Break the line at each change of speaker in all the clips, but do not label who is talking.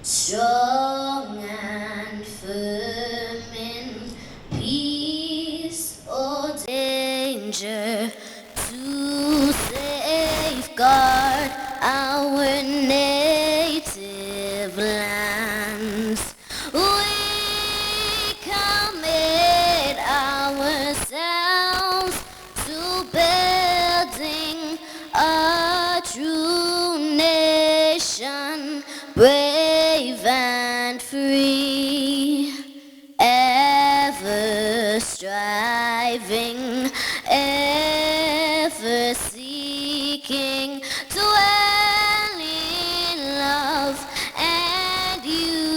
strong and firm in peace or danger, to safeguard our native lands. We commit ourselves to building a true nation, brave and free, ever striving, ever seeking, dwell in love and unity.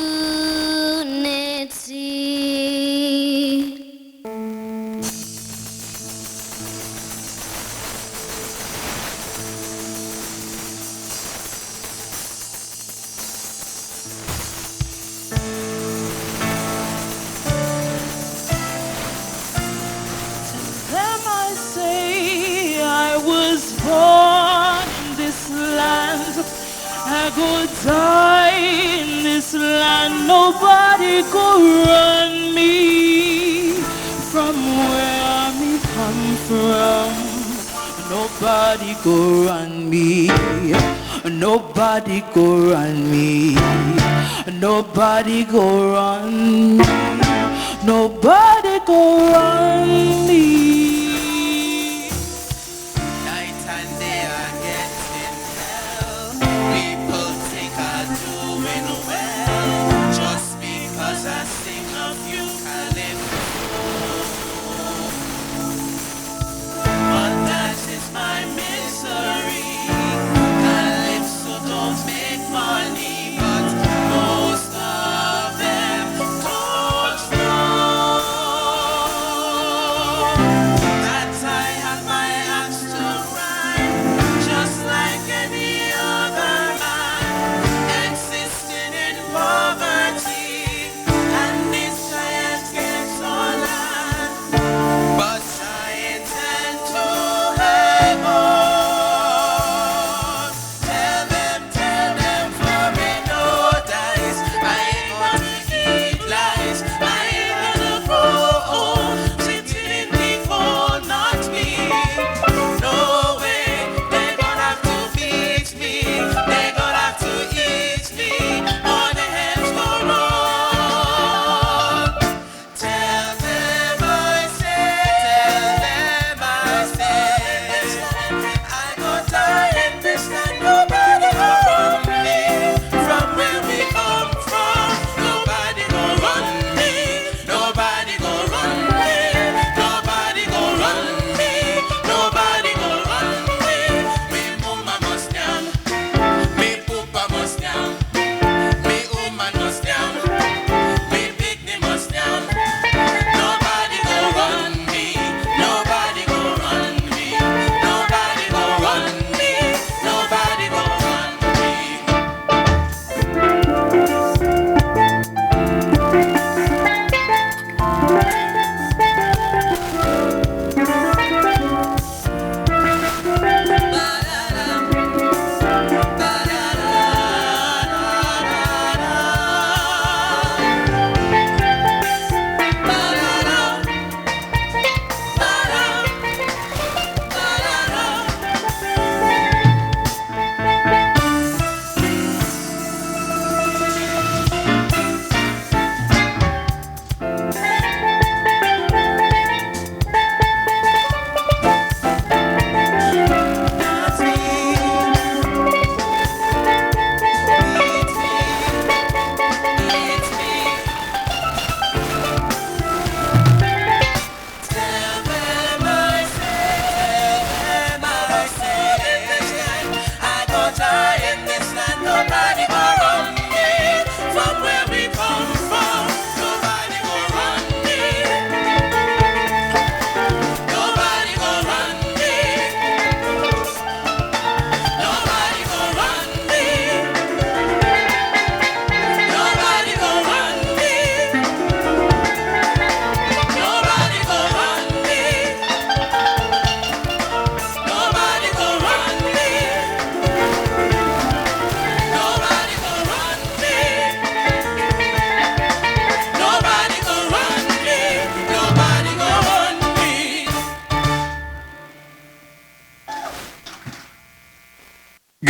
Them I say I was born in this land, I go die in this land. Nobody go run me from where me come from. Nobody go run me. Nobody go run me. Nobody go run me. Nobody go run me.
Night and day are getting hell. People think I'm doing well just because I sing of eucalyptus. But that is my misery. Calypso don't make money, but most of them don't know.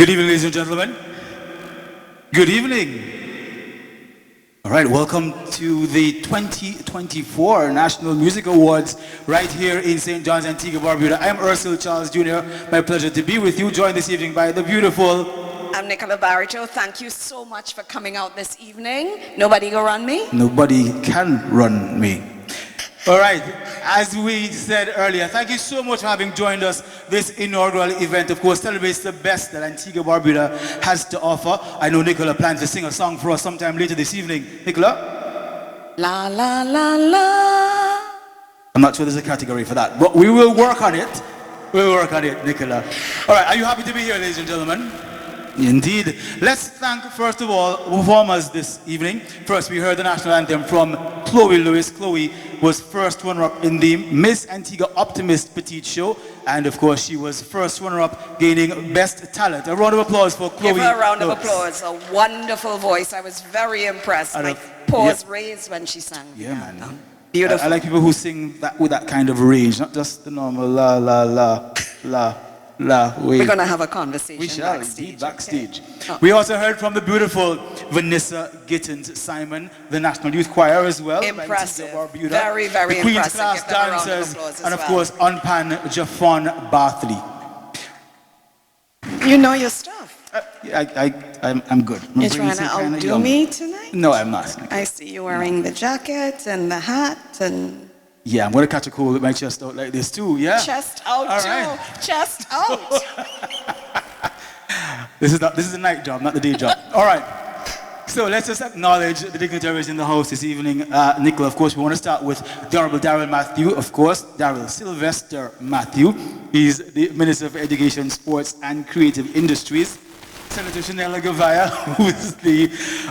Good evening, ladies and gentlemen. Good evening. All right, welcome to the 2024 National Music Awards right here in St. John's, Antigua, Barbuda. I am Ursula Charles Jr. My pleasure to be with you, joined this evening by the beautiful...
I'm Nicola Barito. Thank you so much for coming out this evening. Nobody go run me?
Nobody can run me. All right, as we said earlier, thank you so much for having joined us. This inaugural event, of course, celebrates the best that Antigua Barbuda has to offer. I know Nicola plans to sing a song for us sometime later this evening. Nicola?
La la la la.
I'm not sure there's a category for that, but we will work on it. We'll work on it, Nicola. All right, are you happy to be here, ladies and gentlemen? Indeed. Let's thank, first of all, performers this evening. First, we heard the national anthem from Chloe Lewis. Chloe was first runner-up in the Miss Antigua Optimist Petite Show. And, of course, she was first runner-up, gaining Best Talent. A round of applause for Chloe.
Give her a round
Lewis.
of applause. A wonderful voice. I was very impressed. My paws raised when she sang.
Yeah, man.
Beautiful.
I like people who sing that with that kind of range, not just the normal la, la, la, la.
We're going to have a conversation
we shall,
backstage.
indeed, backstage.
Okay. Oh.
We also heard from the beautiful Vanessa Gittins Simon, the National Youth Choir as well.
Impressive.
Barbuda,
Very, very
the Queen's
impressive.
Class
Give them a round of
dancers,
applause as
and of
well.
course, Unpan Jafon Bartley.
You know your stuff.
I'm good.
You're trying to outdo me tonight?
No, I'm not.
I see you wearing the jacket and the hat and...
Yeah, I'm going to catch a cold with my chest out like this too, yeah?
Chest out
All
too.
right.
Chest out.
This is a night job, not the day job. All right. So let's just acknowledge the dignitaries in the house this evening. Nicola, of course, we want to start with the Honorable Darrell Matthew, of course, Darrell Sylvester Matthew. He's the Minister of Education, Sports and Creative Industries. Senator Chanella Gavaya, who is the,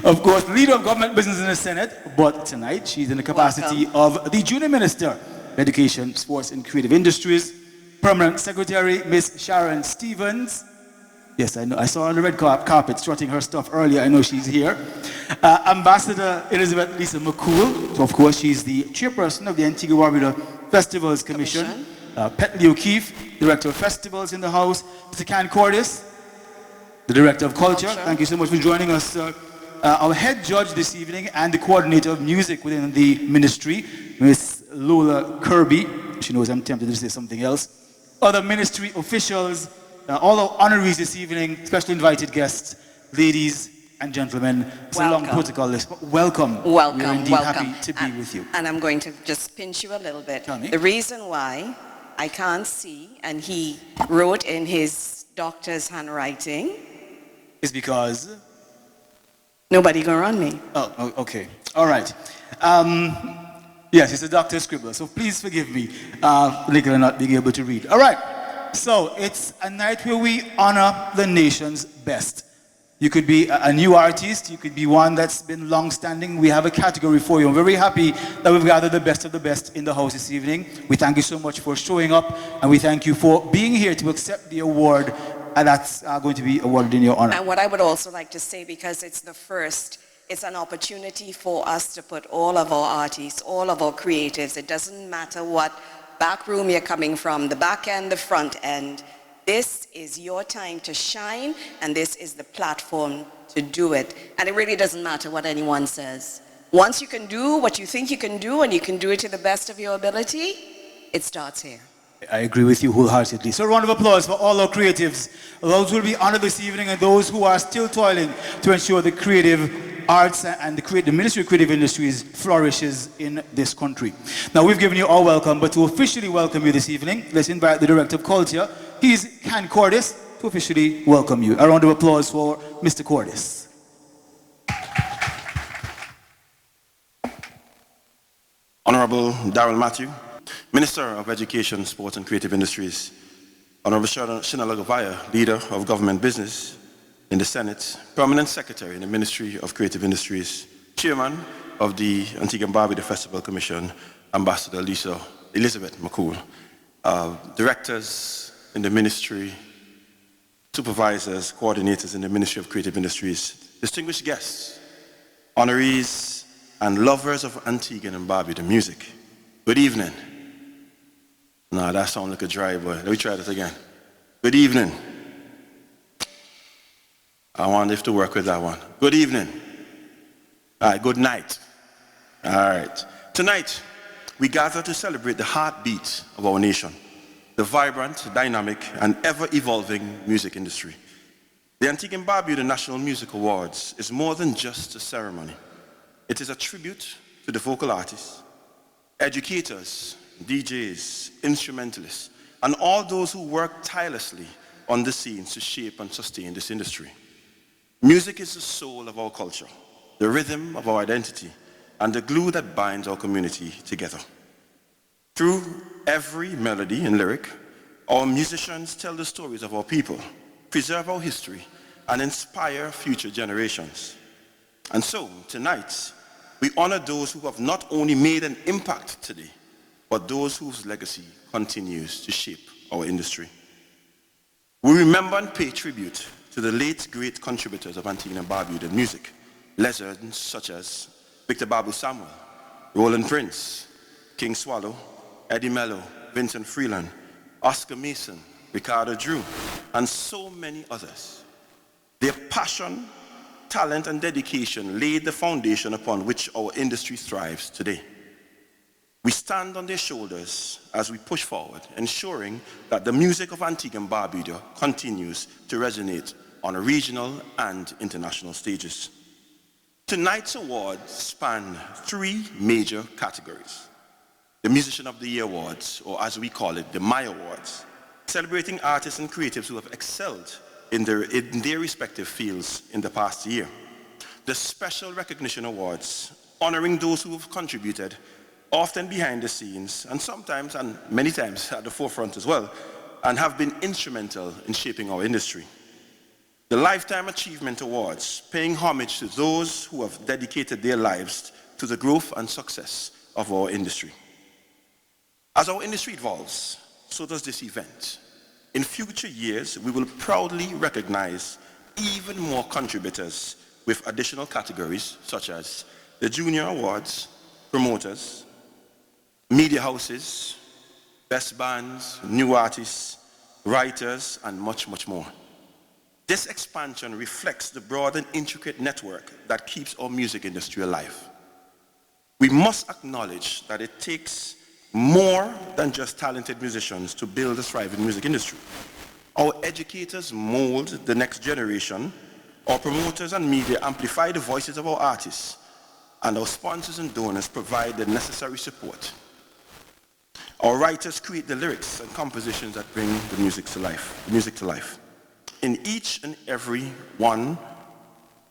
of course, leader of government business in the Senate, but tonight she's in the capacity of the Junior Minister of Education, Sports and Creative Industries. Permanent Secretary, Miss Sharon Stevens. Yes, I know. I saw her on the red carpet strutting her stuff earlier. I know she's here. Ambassador Elizabeth Lisa McCool. So of course, she's the chairperson of the Antigua Barbuda Festivals Commission. Petley O'Keefe, Director of Festivals in the House. Mr. Can Cordis, the Director of Culture. Thank you so much for joining us, sir. Our head judge this evening and the coordinator of music within the ministry, Miss Lola Kirby. She knows I'm tempted to say something else. Other ministry officials, all our honorees this evening, special invited guests, ladies and gentlemen. It's a long protocol list, but welcome.
Welcome,
We're indeed
welcome.
happy to be with you.
And I'm going to just pinch you a little bit.
Tell me.
The reason why I can't see, and he wrote in his doctor's handwriting,
Is because...
nobody gonna run me.
Oh, okay. All right. Yes, it's a doctor's scribbler, so please forgive me, Nicola not being able to read. All right. So it's a night where we honor the nation's best. You could be a new artist, you could be one that's been long-standing. We have a category for you. I'm very happy that we've gathered the best of the best in the house this evening. We thank you so much for showing up, and we thank you for being here to accept the award, and that's going to be awarded in your honor.
And what I would also like to say, because it's the first, it's an opportunity for us to put all of our artists, all of our creatives, it doesn't matter what back room you're coming from, the back end, the front end. This is your time to shine, and this is the platform to do it. And it really doesn't matter what anyone says. Once you can do what you think you can do, and you can do it to the best of your ability, it starts here.
I agree with you wholeheartedly. So a round of applause for all our creatives, those who will be honored this evening and those who are still toiling to ensure the creative arts and the Ministry of Creative Industries flourishes in this country. Now we've given you all welcome, but to officially welcome you this evening, let's invite the Director of Culture. He's Can Cordis, to officially welcome you. A round of applause for Mr. Cordis.
Honorable Darrell Matthew, Minister of Education, Sports and Creative Industries. Honorable Chanella Gavaya, Leader of Government Business in the Senate, Permanent Secretary in the Ministry of Creative Industries, Chairman of the Antigua and Barbuda Festival Commission, Ambassador Elizabeth McCool, Directors in the Ministry, Supervisors, Coordinators in the Ministry of Creative Industries, distinguished guests, honorees, and lovers of Antigua and Barbuda music. Good evening. No, that sounds like a dry boy. Let me try that again. Good evening. I wonder if to work with that one. Good evening. All right, good night. All right. Tonight, we gather to celebrate the heartbeat of our nation, the vibrant, dynamic, and ever-evolving music industry. The Antigua and Barbuda National Music Awards is more than just a ceremony. It is a tribute to the vocal artists, educators, DJs, instrumentalists, and all those who work tirelessly on the scenes to shape and sustain this industry. Music is the soul of our culture, the rhythm of our identity, and the glue that binds our community together. Through every melody and lyric, our musicians tell the stories of our people, preserve our history, and inspire future generations. And so, tonight, we honor those who have not only made an impact today, but those whose legacy continues to shape our industry. We remember and pay tribute to the late great contributors of Antigua and Barbuda music, legends such as Victor Babu Samuel, Roland Prince, King Swallow, Eddie Mello, Vincent Freeland, Oscar Mason, Ricardo Drew, and so many others. Their passion, talent, and dedication laid the foundation upon which our industry thrives today. We stand on their shoulders as we push forward, ensuring that the music of Antigua and Barbuda continues to resonate on regional and international stages. Tonight's awards span 3 major categories. The Musician of the Year Awards, or as we call it, the MY Awards, celebrating artists and creatives who have excelled in their respective fields in the past year. The Special Recognition Awards, honoring those who have contributed, often behind the scenes, and sometimes, and many times, at the forefront as well, and have been instrumental in shaping our industry. The Lifetime Achievement Awards, paying homage to those who have dedicated their lives to the growth and success of our industry. As our industry evolves, so does this event. In future years, we will proudly recognize even more contributors with additional categories such as the Junior Awards, promoters, media houses, best bands, new artists, writers, and much, much more. This expansion reflects the broad and intricate network that keeps our music industry alive. We must acknowledge that it takes more than just talented musicians to build a thriving music industry. Our educators mold the next generation, our promoters and media amplify the voices of our artists, and our sponsors and donors provide the necessary support. Our writers create the lyrics and compositions that bring the music to life. In each and every one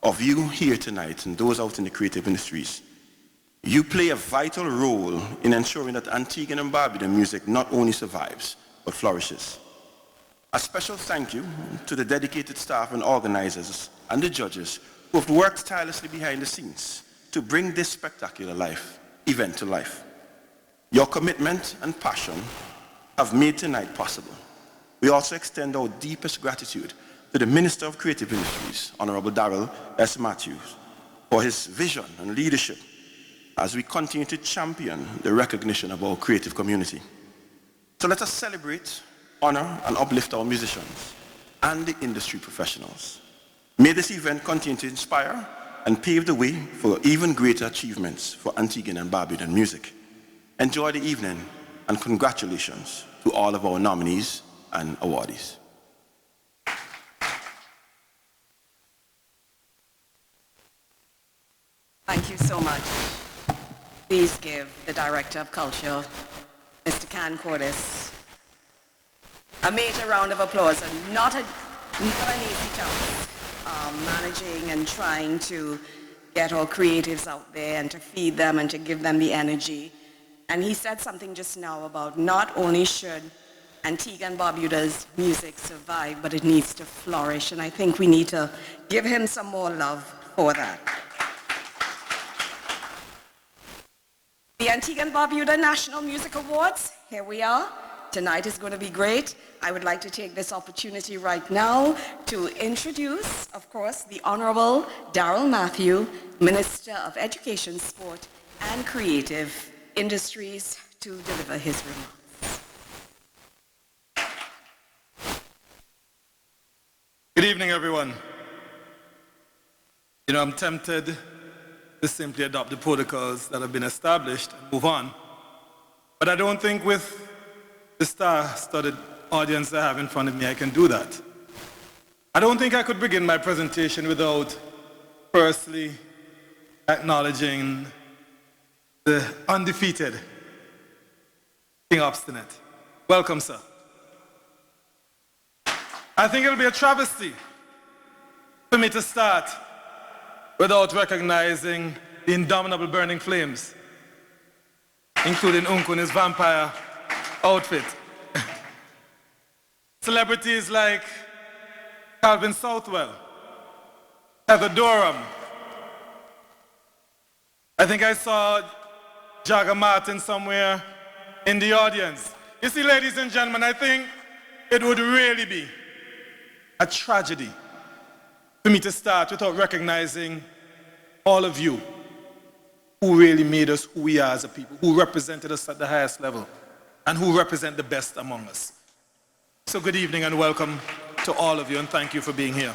of you here tonight and those out in the creative industries, you play a vital role in ensuring that Antigua and Barbuda music not only survives, but flourishes. A special thank you to the dedicated staff and organizers and the judges who have worked tirelessly behind the scenes to bring this spectacular event to life. Your commitment and passion have made tonight possible. We also extend our deepest gratitude to the Minister of Creative Industries, Honorable Darrell S. Matthews, for his vision and leadership as we continue to champion the recognition of our creative community. So let us celebrate, honor, and uplift our musicians and the industry professionals. May this event continue to inspire and pave the way for even greater achievements for Antiguan and Barbudan music. Enjoy the evening, and congratulations to all of our nominees and awardees.
Thank you so much. Please give the Director of Culture, Mr. Can Cordes, a major round of applause. And not an easy task, managing and trying to get our creatives out there and to feed them and to give them the energy. And he said something just now about not only should Antigua and Barbuda's music survive, but it needs to flourish. And I think we need to give him some more love for that. The Antigua and Barbuda National Music Awards, here we are. Tonight is going to be great. I would like to take this opportunity right now to introduce, of course, the Honorable Darrell Matthew, Minister of Education, Sport, and Creative Industries, to deliver his remarks.
Good evening, everyone. You know, I'm tempted to simply adopt the protocols that have been established and move on. But I don't think with the star-studded audience I have in front of me, I can do that. I don't think I could begin my presentation without firstly acknowledging the undefeated King Obstinate. Welcome, sir. I think it'll be a travesty for me to start without recognizing the indomitable burning flames, including Unku in his vampire outfit. Celebrities like Calvin Southwell, Heather Durham. I think I saw Jagger Martin somewhere in the audience. You see, ladies and gentlemen, I think it would really be a tragedy for me to start without recognizing all of you who really made us who we are as a people, who represented us at the highest level, and who represent the best among us. So good evening and welcome to all of you, and thank you for being here.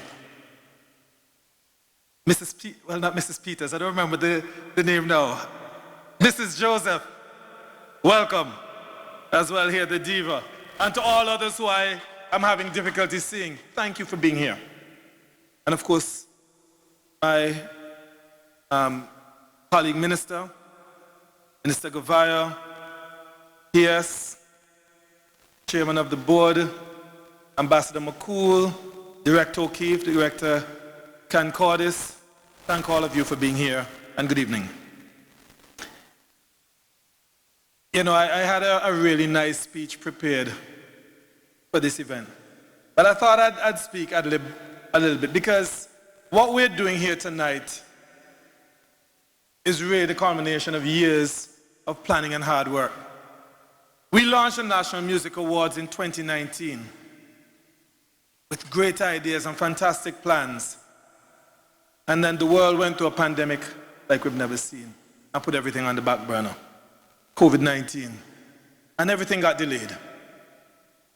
Not Mrs. Peters, I don't remember the name now. Mrs. Joseph, welcome as well here, the diva. And to all others who I am having difficulty seeing, thank you for being here. And of course, my colleague Minister Gavaya, PS, Chairman of the Board, Ambassador McCool, Director O'Keefe, Director Cancordis, thank all of you for being here, and good evening. You know, I had a really nice speech prepared for this event, but I thought I'd speak a little bit, because what we're doing here tonight is really the culmination of years of planning and hard work. We launched the National Music Awards in 2019 with great ideas and fantastic plans. And then the world went through a pandemic like we've never seen and put everything on the back burner. COVID-19. And everything got delayed.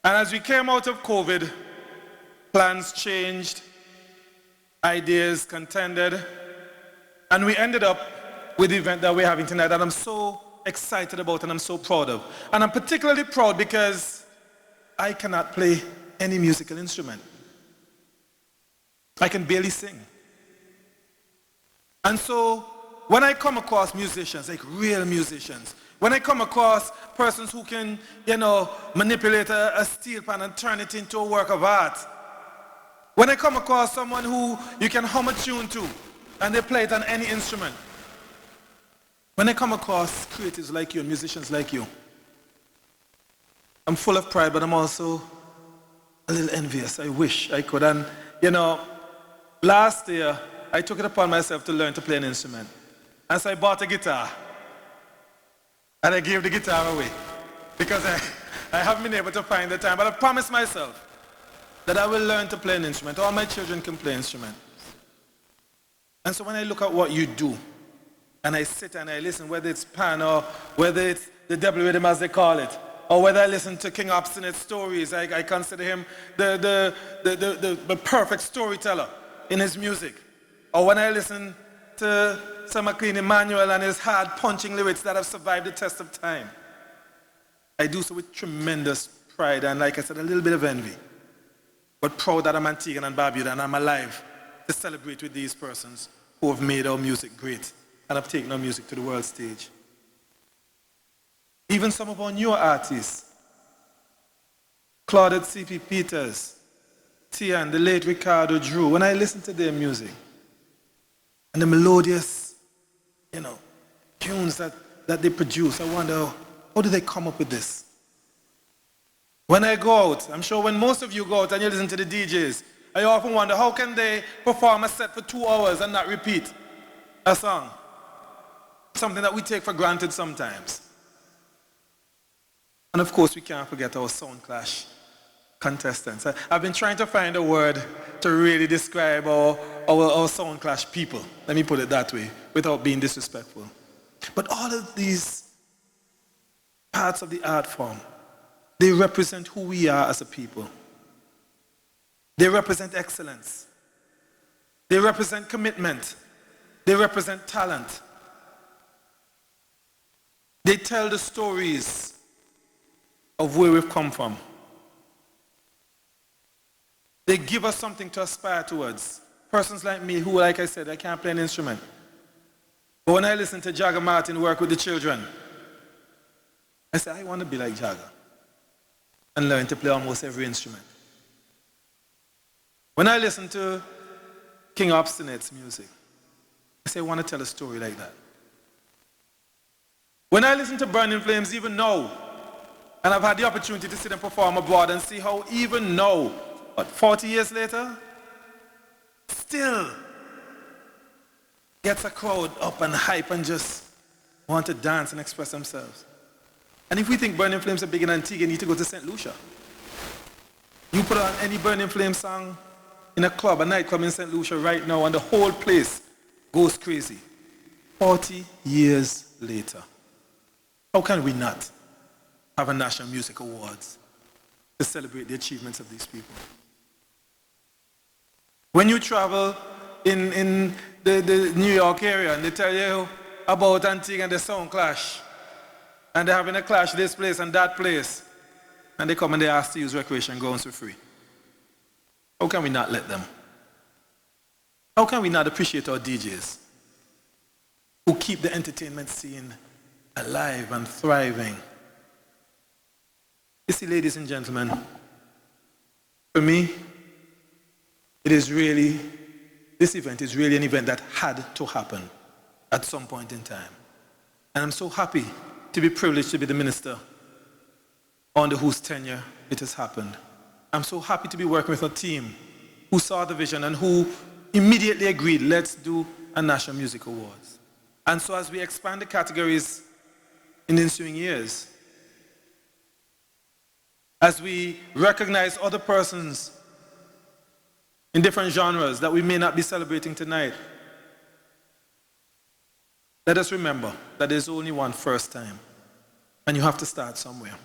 And as we came out of COVID, plans changed, ideas contended, and we ended up with the event that we're having tonight that I'm so excited about and I'm so proud of. And I'm particularly proud because I cannot play any musical instrument. I can barely sing. And so when I come across musicians, like real musicians, when I come across persons who can, you know, manipulate a steel pan and turn it into a work of art, when I come across someone who you can hum a tune to and they play it on any instrument, when I come across creatives like you and musicians like you, I'm full of pride, but I'm also a little envious. I wish I could. And, you know, last year, I took it upon myself to learn to play an instrument. And so I bought a guitar. And I gave the guitar away. Because I haven't been able to find the time. But I promised myself that I will learn to play an instrument. All my children can play instruments. And so when I look at what you do, and I sit and I listen, whether it's pan or whether it's the double rhythm as they call it, or whether I listen to King Obstinate's stories, I consider him the perfect storyteller in his music. Or when I listen to Sir McLean Emmanuel and his hard-punching lyrics that have survived the test of time, I do so with tremendous pride and, like I said, a little bit of envy. But proud that I'm Antiguan and Barbuda and I'm alive to celebrate with these persons who have made our music great and have taken our music to the world stage. Even some of our newer artists, Claudette C.P. Peters, Tian, the late Ricardo Drew, when I listen to their music and the melodious, you know, tunes that they produce, I wonder, how do they come up with this? When I go out, I'm sure when most of you go out and you listen to the DJs, I often wonder, how can they perform a set for 2 hours and not repeat a song? Something that we take for granted sometimes. And of course, we can't forget our Sound Clash contestants. I've been trying to find a word to really describe our Sound Clash people. Let me put it that way, without being disrespectful. But all of these parts of the art form, they represent who we are as a people. They represent excellence. They represent commitment. They represent talent. They tell the stories of where we've come from. They give us something to aspire towards. Persons like me who, like I said, I can't play an instrument. But when I listen to Jagger Martin work with the children, I say, I want to be like Jagger and learn to play almost every instrument. When I listen to King Obstinate's music, I say, I want to tell a story like that. When I listen to Burning Flames, even now, and I've had the opportunity to see them perform abroad and see how even now, what, 40 years later, still gets a crowd up and hype and just want to dance and express themselves. And if we think Burning Flames are big in Antigua, you need to go to St. Lucia. You put on any Burning Flames song in a club, a nightclub in St. Lucia right now, and the whole place goes crazy. 40 years later. How can we not have a National Music Awards to celebrate the achievements of these people? When you travel in the New York area and they tell you about Antigua and the sound clash, and they're having a clash this place and that place, and they come and they ask to use recreation grounds for free. How can we not let them? How can we not appreciate our DJs who keep the entertainment scene alive and thriving? You see, ladies and gentlemen, for me, this event is really an event that had to happen at some point in time. And I'm so happy to be privileged to be the minister under whose tenure it has happened. I'm so happy to be working with a team who saw the vision and who immediately agreed, let's do a National Music Awards. And so as we expand the categories in the ensuing years, as we recognize other persons in different genres that we may not be celebrating tonight, let us remember that there's only one first time, and you have to start somewhere.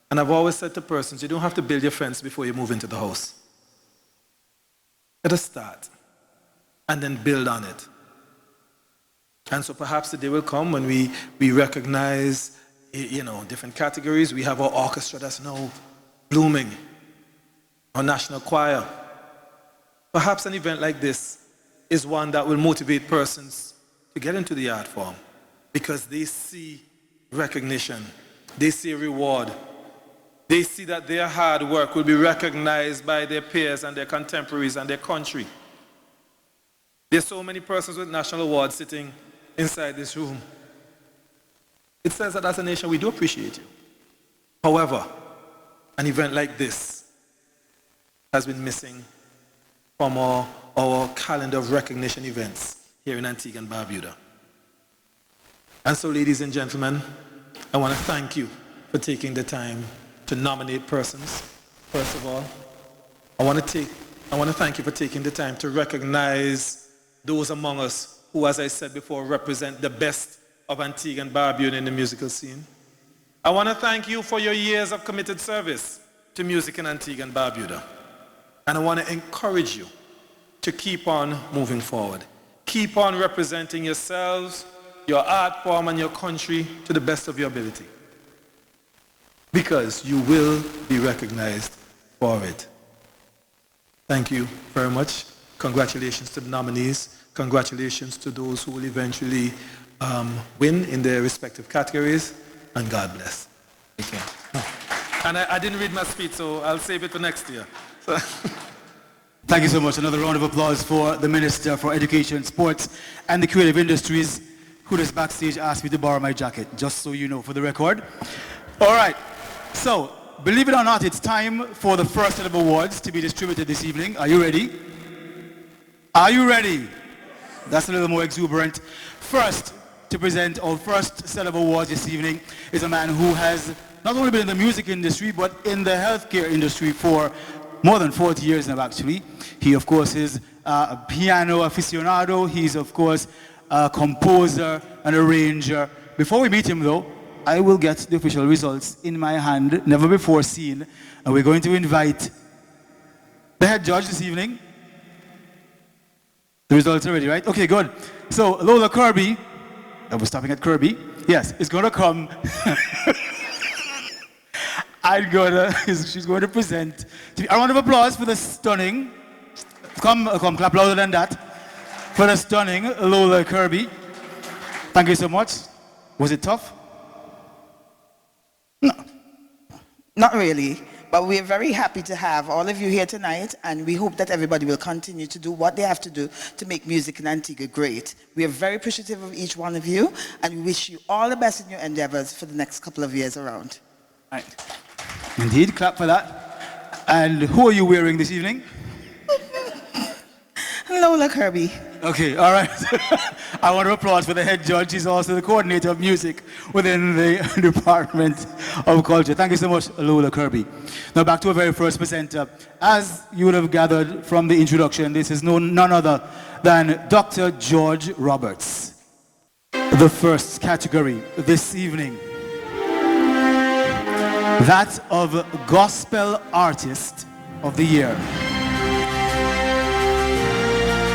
And I've always said to persons, you don't have to build your fence before you move into the house. Let us start, and then build on it. And so perhaps the day will come when we recognize, different categories. We have our orchestra that's now blooming, our national choir. Perhaps an event like this is one that will motivate persons to get into the art form because they see recognition, they see a reward, they see that their hard work will be recognized by their peers and their contemporaries and their country. There's so many persons with national awards sitting inside this room. It says that as a nation we do appreciate you. However, an event like this has been missing from our calendar of recognition events here in Antigua and Barbuda. And so, ladies and gentlemen, I want to thank you for taking the time to nominate persons. First of all, I want to thank you for taking the time to recognize those among us who, as I said before, represent the best of Antigua and Barbuda in the musical scene. I want to thank you for your years of committed service to music in Antigua and Barbuda. And I want to encourage you to keep on moving forward. Keep on representing yourselves, your art form, and your country to the best of your ability. Because you will be recognized for it. Thank you very much. Congratulations to the nominees. Congratulations to those who will eventually win in their respective categories. And God bless. Thank you. And I didn't read my speech, so I'll save it for next year. So.
Thank you so much. Another round of applause for the Minister for Education, Sports and the Creative Industries, who just backstage asked me to borrow my jacket, just so you know, for the record. All right. So, believe it or not, it's time for the first set of awards to be distributed this evening. Are you ready? Are you ready? That's a little more exuberant. First, to present our first set of awards this evening is a man who has not only been in the music industry, but in the healthcare industry for more than 40 years now, actually. He, of course, is a piano aficionado. He's, of course, a composer, an arranger. Before we meet him, though, I will get the official results in my hand, never before seen. And we're going to invite the head judge this evening, The results already, right? Okay, good. So Lola Kirby, we're stopping at Kirby. Yes, is going to come. She's going to present. A round of applause for the stunning. Come, clap louder than that. For the stunning Lola Kirby. Thank you so much. Was it tough?
No, not really. But we're very happy to have all of you here tonight, and we hope that everybody will continue to do what they have to do to make music in Antigua great. We are very appreciative of each one of you, and we wish you all the best in your endeavors for the next couple of years around.
Right. Indeed, clap for that. And who are you wearing this evening?
Lola Kirby.
Okay, all right. I want to applaud for the head judge. He's also the coordinator of music within the Department of Culture. Thank you so much, Lola Kirby. Now back to our very first presenter. As you would have gathered from the introduction, this is none other than Dr. George Roberts. The first category this evening, that of Gospel Artist of the Year.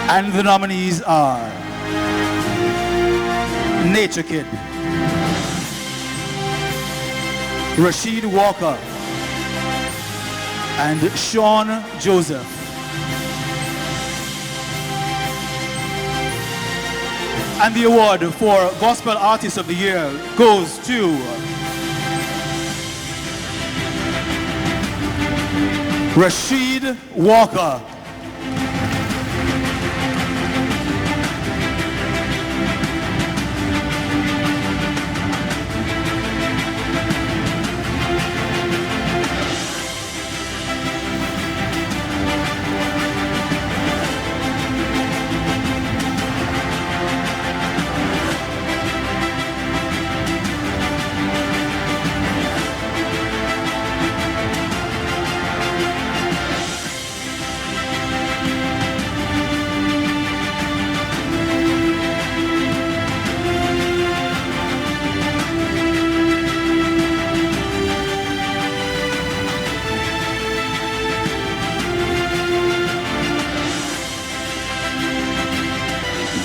And the nominees are Nature Kid, Rashid Walker, and Sean Joseph. And the award for Gospel Artist of the Year goes to Rashid Walker.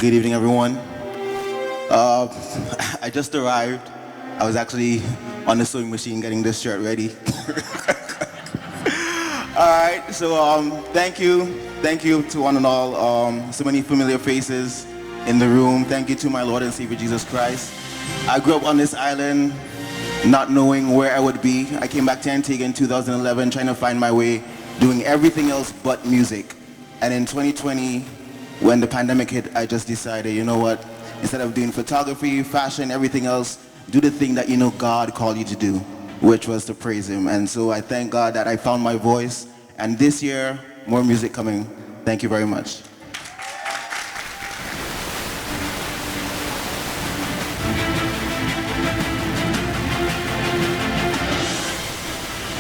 Good evening, everyone. I just arrived. I was actually on the sewing machine getting this shirt ready. All right, so thank you to one and all. So many familiar faces in the room. Thank you to my Lord and Savior Jesus Christ. I grew up on this island not knowing where I would be. I came back to Antigua in 2011 trying to find my way, doing everything else but music. And in 2020, when the pandemic hit, I just decided, you know what, instead of doing photography, fashion, everything else, do the thing that you know God called you to do, which was to praise Him. And so I thank God that I found my voice. And this year, more music coming. Thank you very much.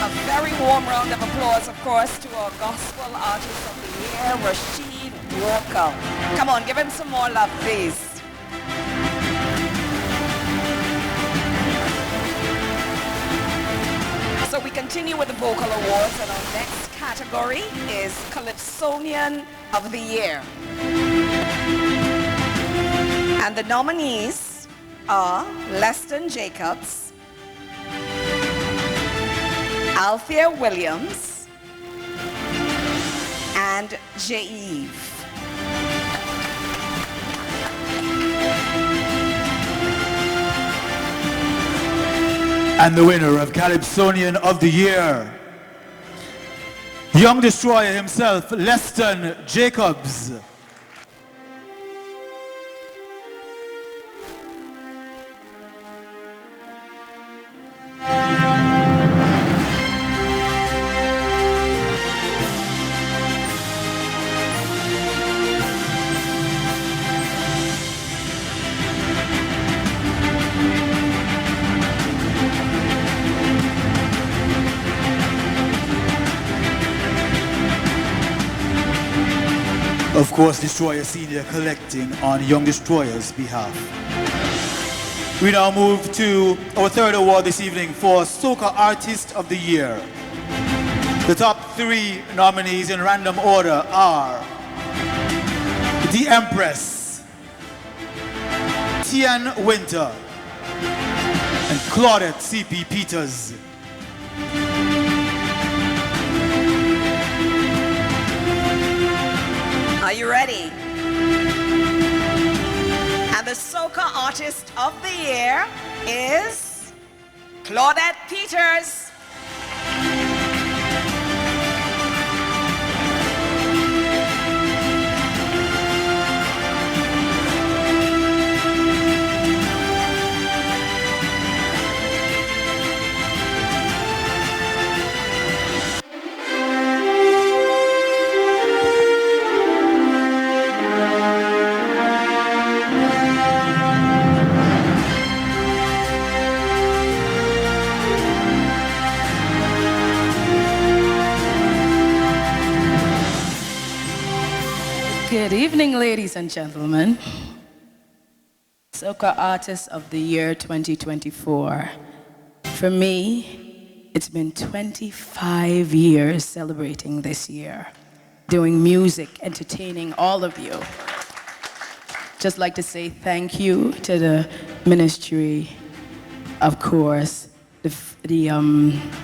A very warm round of applause, of course, to our Gospel Artist of the Year, Rashid Walker. Come on, give him some more love, please. So we continue with the vocal awards, and our next category is Calypsonian of the Year. And the nominees are Leston Jacobs, Althea Williams, and Jaive.
And the winner of Calypsonian of the Year, Young Destroyer himself, Leston Jacobs. Of course, Destroyer Senior collecting on Young Destroyer's behalf. We now move to our third award this evening for Soca Artist of the Year. The top three nominees in random order are The Empress, Tian Winter, and Claudette C.P. Peters.
Are you ready? And the Soca Artist of the Year is Claudette Peters.
Good evening, ladies and gentlemen. Soca Artist of the Year 2024. For me, it's been 25 years celebrating this year, doing music, entertaining all of you. Just like to say thank you to the ministry, of course, the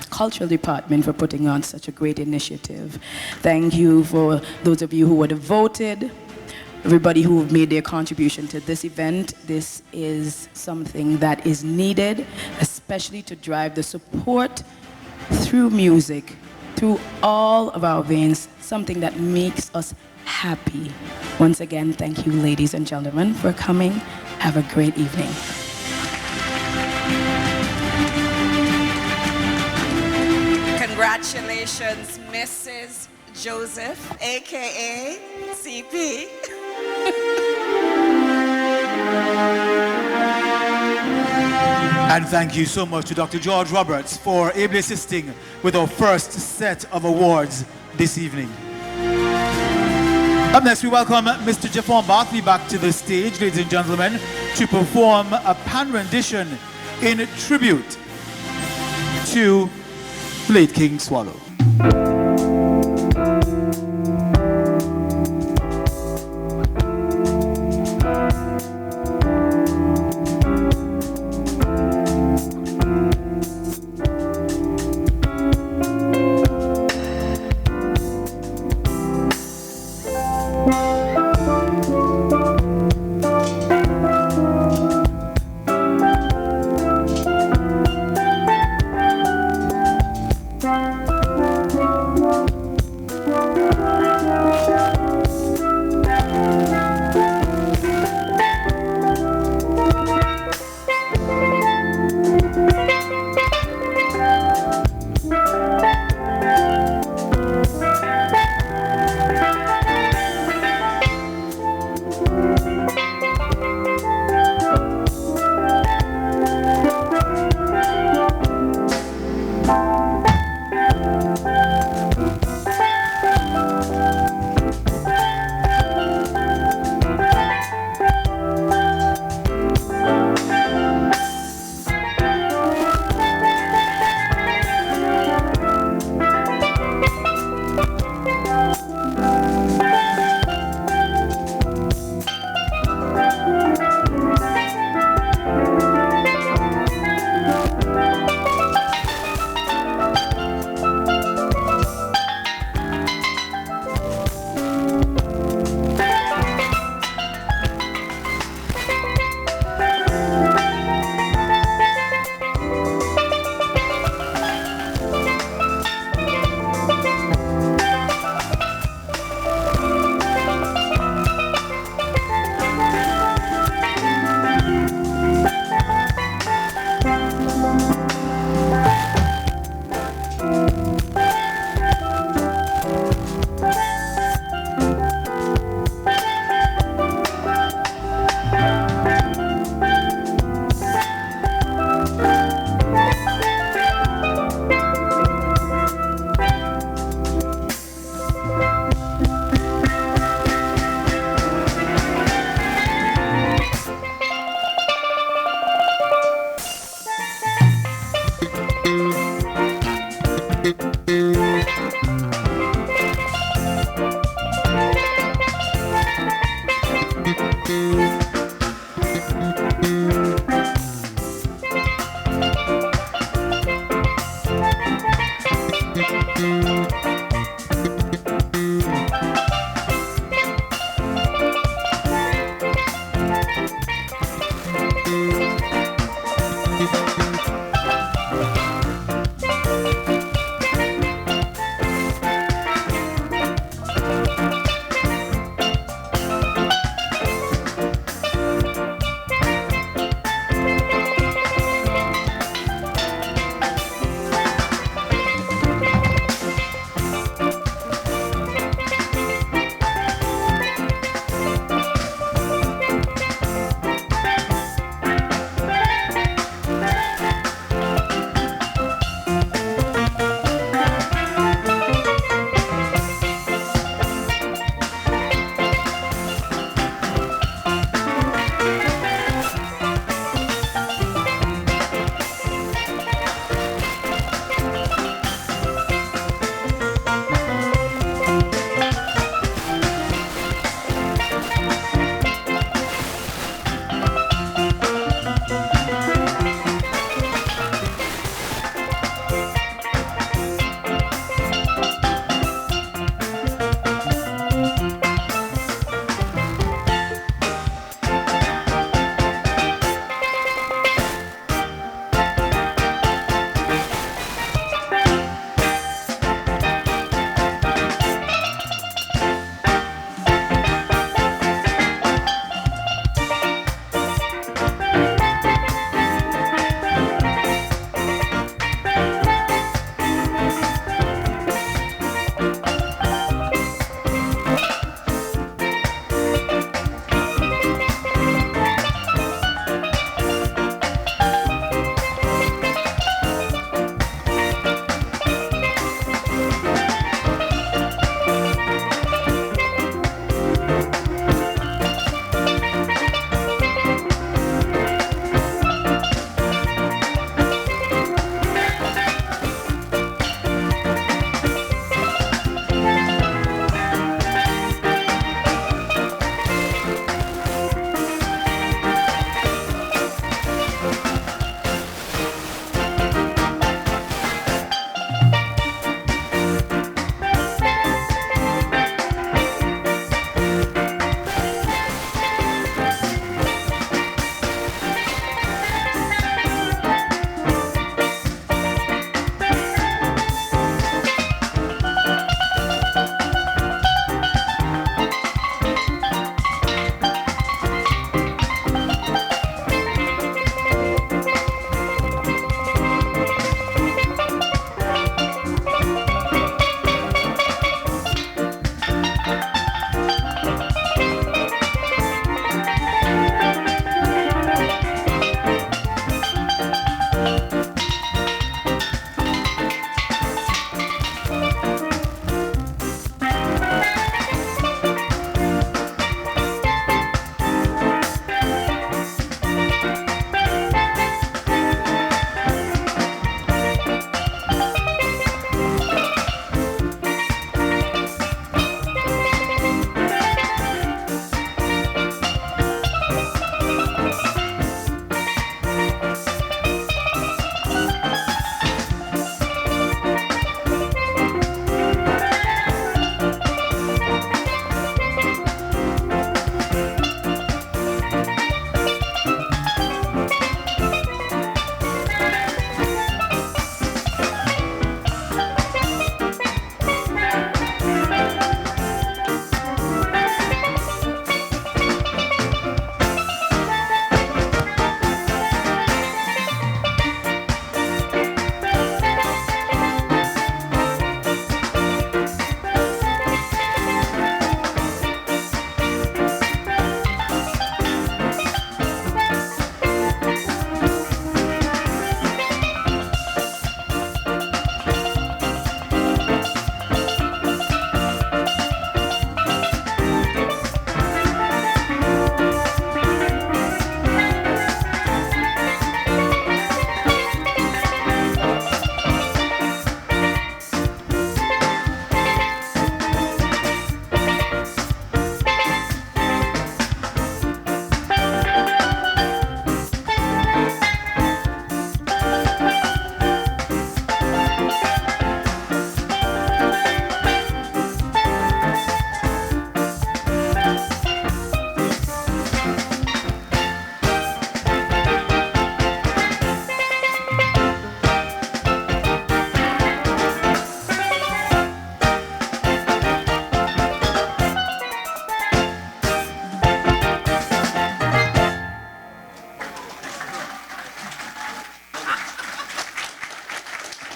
cultural department for putting on such a great initiative. Thank you for those of you who would have voted, everybody who have made their contribution to this event. This is something that is needed, especially to drive the support through music, through all of our veins, something that makes us happy. Once again, thank you, ladies and gentlemen, for coming. Have a great evening.
Congratulations, Mrs. Joseph, aka CP.
And thank you so much to Dr. George Roberts for ably assisting with our first set of awards this evening. Up next, we welcome Mr. Jeffon Bartley back to the stage, ladies and gentlemen, to perform a pan rendition in tribute to late King Swallow.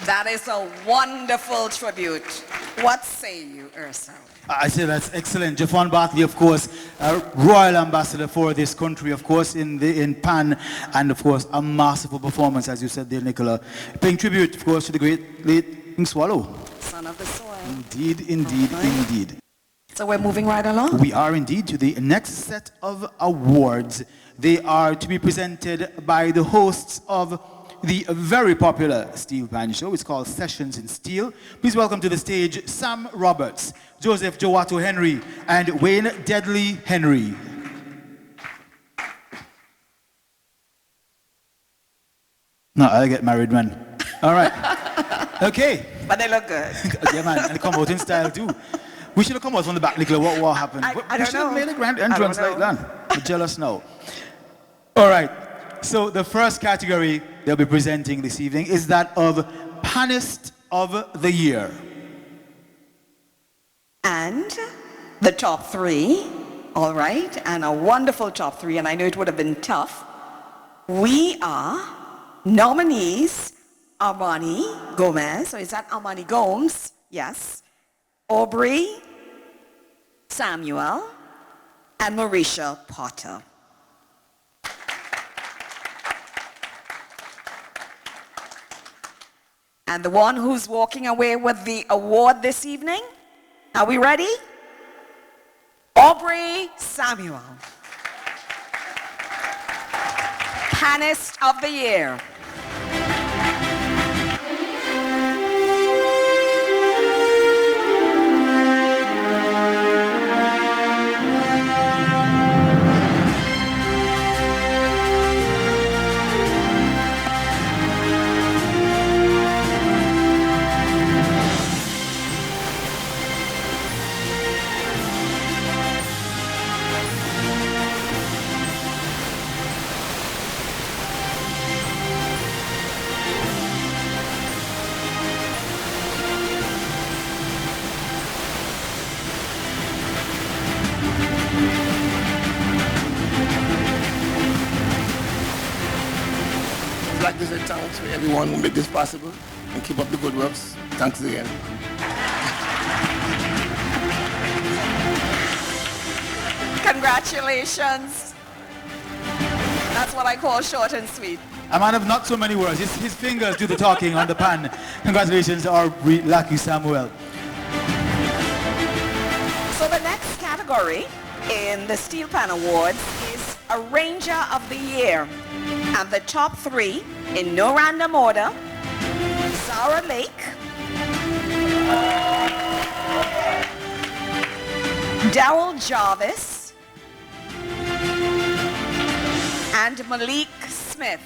That is a wonderful tribute. What say you, Ursa?
I say that's excellent. Javon Bartley, of course, royal ambassador for this country, of course, in Pan, and of course, a masterful performance, as you said there, Nicola. Paying tribute, of course, to the great late King Swallow.
Son of the soil.
Indeed, indeed, indeed.
So we're moving right along?
We are indeed to the next set of awards. They are to be presented by the hosts of the very popular Steel Pan Show. It's called Sessions in Steel. Please welcome to the stage Sam Roberts, Joseph Joato Henry, and Wayne Deadly Henry. No, I'll get married, man. All right. Okay.
But they look good.
Yeah, man, and they come out in style too. We should have come out from the back, Nicola. What happened?
I
We
don't
should have
know.
made a grand
I don't
entrance like
know.
that. We're jealous now. All right. So the first category they'll be presenting this evening is that of Panist of the Year.
And the top three, all right, and a wonderful top three, and I know it would have been tough. We are nominees Armani Gomez, so is that Armani Gomes? Yes. Aubrey Samuel and Marisha Potter. And the one who's walking away with the award this evening, are we ready? Aubrey Samuel. Panist of the Year.
I'd like to say thanks to everyone who made this possible and keep up the good works. Thanks again.
Congratulations. That's what I call short and sweet.
A man of not so many words. His fingers do the talking on the pan. Congratulations, Aubrey Lucky Samuel.
So the next category in the Steel Pan Awards is Arranger of the Year. And the top three, in no random order, Zara Lake, Daryl Jarvis, and Malik Smith.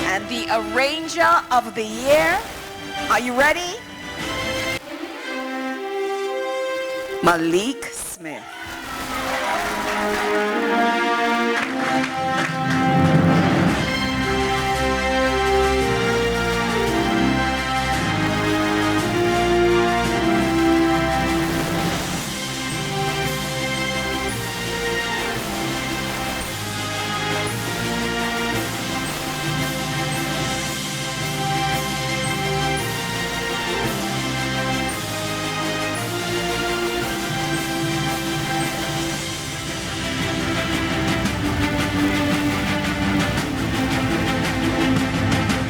And the Arranger of the Year, are you ready? Malik Smith.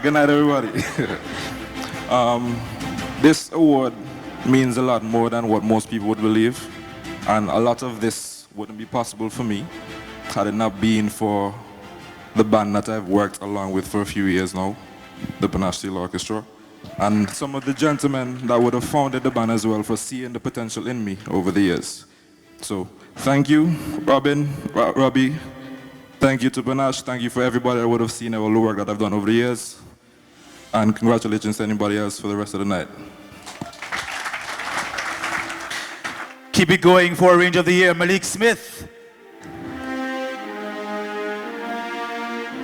Good night, everybody. This award means a lot more than what most people would believe, and a lot of this wouldn't be possible for me had it not been for the band that I've worked along with for a few years now, the Panache Steel Orchestra, and some of the gentlemen that would have founded the band as well for seeing the potential in me over the years. So thank you, Robin, Robbie. Thank you to Panache. Thank you for everybody that would have seen all the work that I've done over the years. And congratulations to anybody else for the rest of the night.
Keep it going for Arranger of the Year, Malik Smith.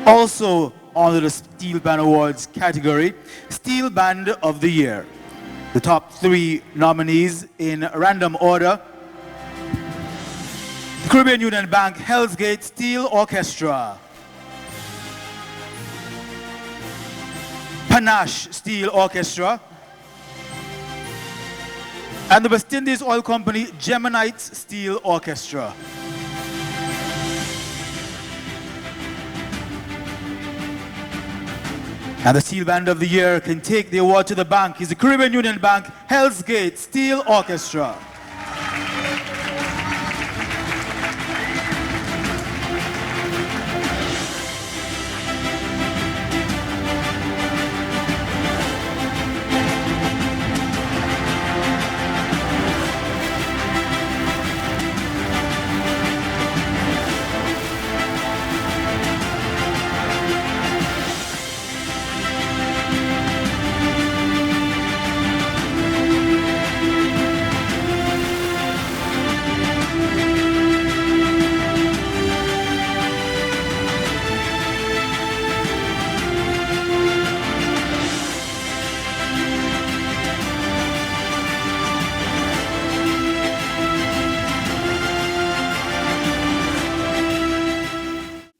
Also under the Steel Band Awards category, Steel Band of the Year. The top three nominees in random order: Caribbean Union Bank Hell's Gate Steel Orchestra. Panache Steel Orchestra. And the West Indies Oil Company Geminites Steel Orchestra. And the Steel Band of the Year can take the award to the bank is the Caribbean Union Bank Hell's Gate Steel Orchestra.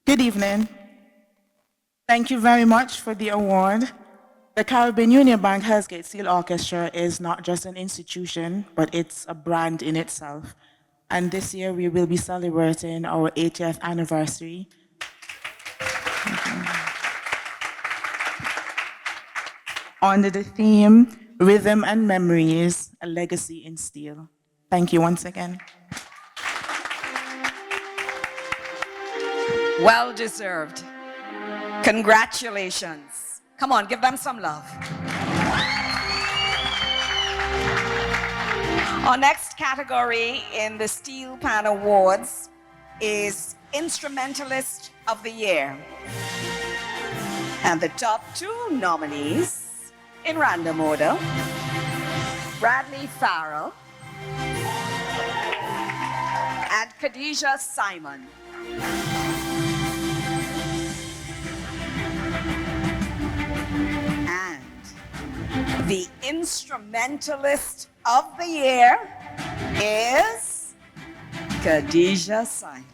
Good evening. Thank you very much for the award. The Caribbean Union Bank Hell's Gate Steel Orchestra is not just an institution, but it's a brand in itself. And this year we will be celebrating our 80th anniversary. Under the theme, Rhythm and Memories, a Legacy in Steel. Thank you once again.
Well deserved. Congratulations. Come on, give them some love. Our next category in the Steel Pan Awards is Instrumentalist of the Year. And the top two nominees, in random order, Bradley Farrell and Khadijah Simon. The Instrumentalist of the Year is Khadijah Simon.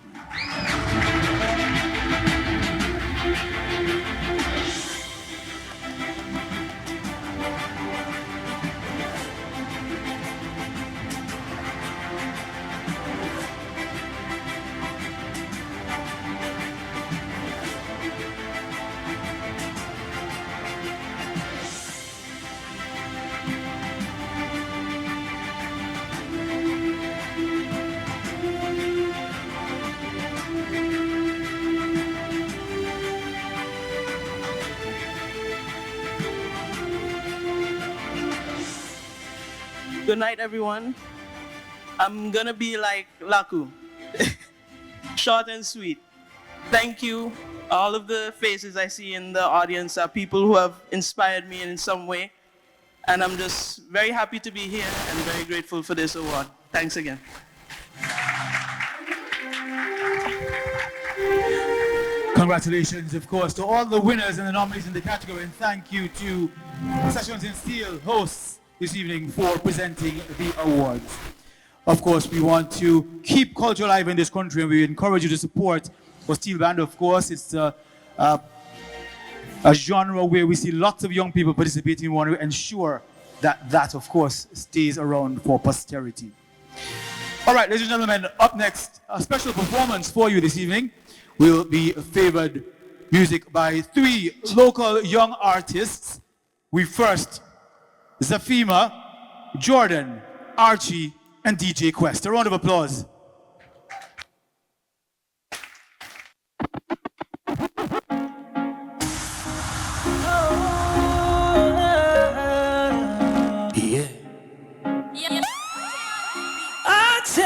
Good night, everyone. I'm gonna be like Laku, short and sweet. Thank you. All of the faces I see in the audience are people who have inspired me in some way. And I'm just very happy to be here and very grateful for this award. Thanks again.
Congratulations, of course, to all the winners and the nominees in the category, and thank you to Sessions in Steel hosts this evening for presenting the awards. Of course, we want to keep culture alive in this country, and we encourage you to support our Steel Band. Of course, it's a genre where we see lots of young people participating. We want to ensure that, of course, stays around for posterity. All right, ladies and gentlemen, up next, a special performance for you this evening will be favored music by three local young artists. We first, Zafima, Jordan, Archie, and DJ Quest. A round of applause.
Yeah. Archie,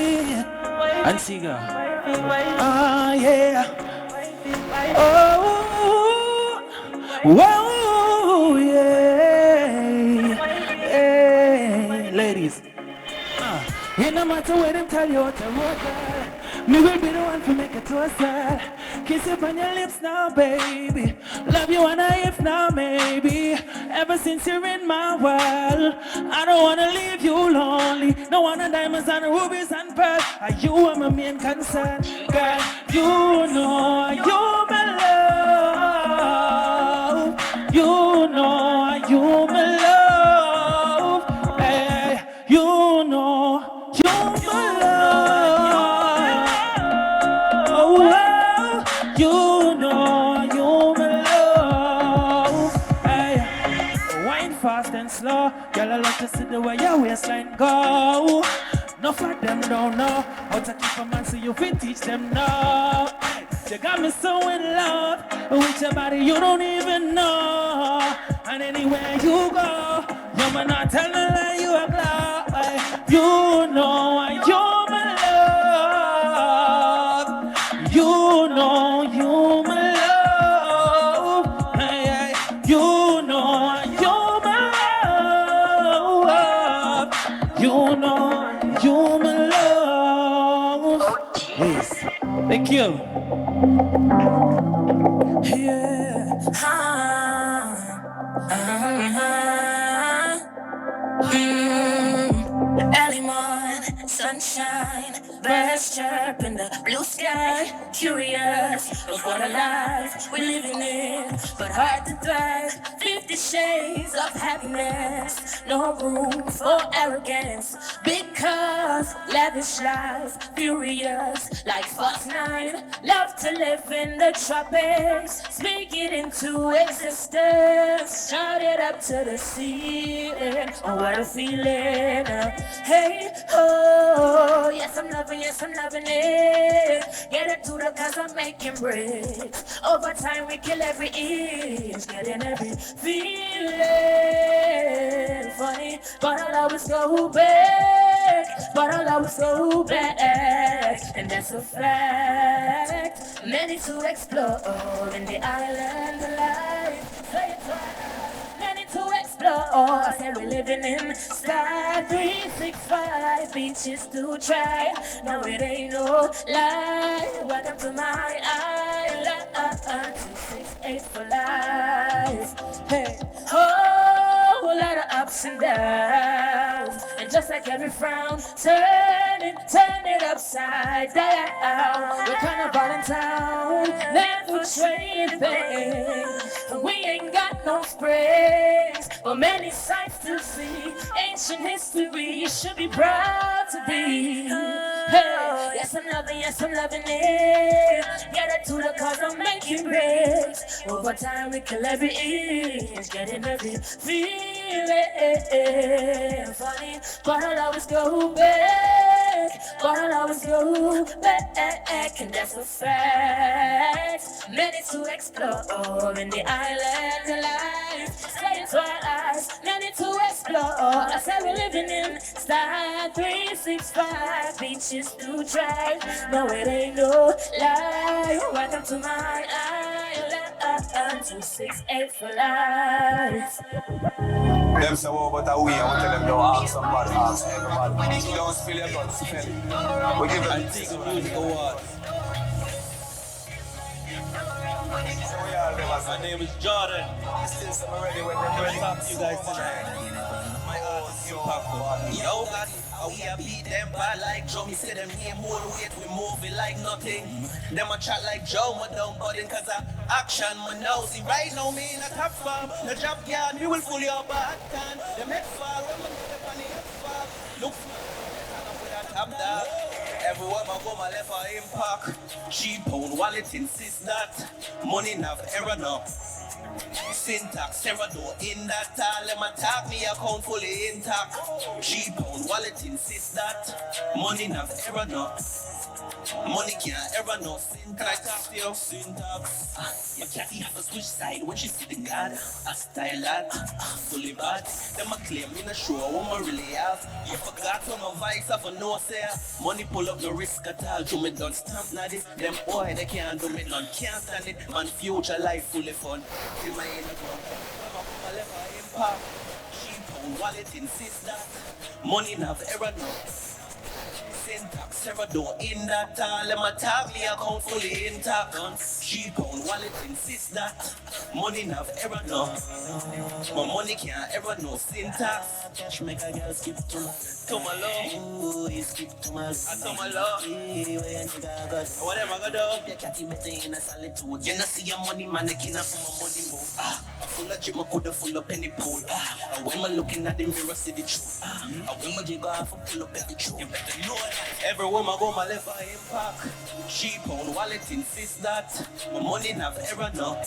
yeah. Antigua. Yeah. Oh, whoa, yeah, hey, ladies. It no matter what them tell you what to hold, me will be the one to make it to a side. Kiss you on your lips now, baby. Love you on a if now, maybe. Ever since you're in my world, I don't wanna leave you lonely. No one of diamonds and rubies and pearls. Are you are my main concern, girl? You know you're my love. You know you're my love. Hey, you know you're my love. Oh, you know you're my love. Hey, wine fast and slow. Girl, I love to see the way your waistline go. Enough of them don't know how to keep a man, so you can teach them now. You got me so in love with your body you don't even know. And anywhere you go, you may not tell me that you are glad. You know you're my love. You know you're my love. You know you're my love. You know you're my love. Yes. Thank you. Yeah.
Early morning, sunshine, birds chirp in the blue sky. Curious of what a life we're living in, but hard to thrive. 50 shades of happiness, no room for arrogance. Because lavish life, furious like Fox 9. Love to live in the tropics, speak it into existence. Shout it up to the ceiling, oh what a feeling. Hey, oh, yes I'm loving it. Get it to the cause I'm making bricks. Over time we kill every inch, getting every feeling. Funny, but I'll always go back. And that's a fact. Many to explore in the island life. Say it twice. Many to explore. I said we're living in Star 365. Beaches to try. No, it ain't no lie. Welcome to my island. 268 for life. Hey, oh, a lot of ups and downs. And just like every frown, turn it upside down. We're kind of all in town, never trading things. We ain't got no springs, but many sights to see. Ancient history, you should be proud to be. Hey, yes I'm loving it. Get it to the cause I'm making bricks. Over time we kill every inch, getting every feeling. Funny, but I'll always go back. And that's a fact. Many to explore in the island life. Say it twice. Many to explore. I said we're living in Star 365. Beaches to try. No, it ain't no lie. Welcome to my island. 268 for life.
Them say, oh, but we and we tell them, yo, ask somebody, ask everybody. Don't spill your guts, spill it. We give them Antigua Music Awards.
My name is Jordan.
Since I'm ready when
I'm going to talk to you guys tonight. My art is impactful.
Yo, we a beat them bad like Joe. Me say them here more weight, we move it like nothing. Them a chat like Joe, my dumb budding cause of action, my nosy. Right now me in a top farm, the job yard, me will fool your back can. The next far, when we get up on the next far. Look for with a top dog. Everywhere I go, my left for impact. Cheap own wallet insist that money nav error now. Syntax, Serrado in that all them attack me account fully intact. Cheap own wallet insist that money nav error no. Money can't ever know syntax. Still syntax. My catty have a switch side when she see the god. A style lad, fully bad. Them a claim me not sure what I really have. You forgot some of my vice of a no say. Money pull up no risk at all. Do me done stamp na this. Them boy they can't do me none. Can't stand it. Man future life fully fun. Till my end of my left for impact. Cheap own wallet insist that money nav error no. Syntax, Serrado in that all them attack me account fully intact. Cheap on wallet insist that money nav ever no. My money can't ever know syntax. Cash make a girl skip to my love. Ooh, you skip to my love. I told my love. Whatever I go do. You can't even in a solitude. You know see your money mannequin up for my money move. Full of drip, I coulda full of penny pool. When I'm looking at the mirror, see the truth. When I jiggle off, I pull up at the truth. You better know that. Everywhere I go, my left eye impact. Cheap on wallet insist that my money have ever no.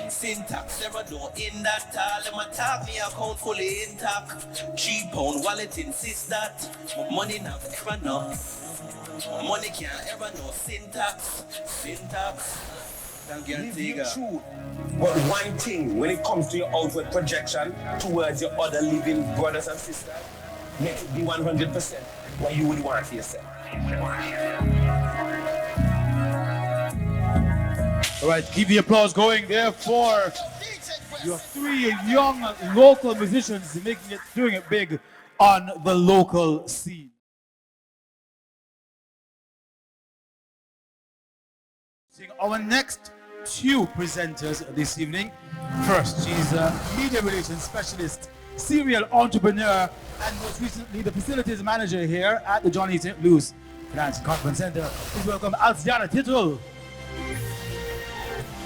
Syntax ever do in that all. Let my tag me account fully intact. Cheap on wallet insist that my money have ever no. My money can't ever know syntax. Syntax.
Live your truth. But one thing, when it comes to your outward projection towards your other living brothers and sisters, make it be 100% what you would want for yourself.
All right, keep the applause going there for your three young local musicians doing it big on the local scene. Our next two presenters this evening. First, she's a media relations specialist, serial entrepreneur, and most recently the facilities manager here at the Johnny St. Louis Finance Conference Center. Please welcome Alciana Tittle.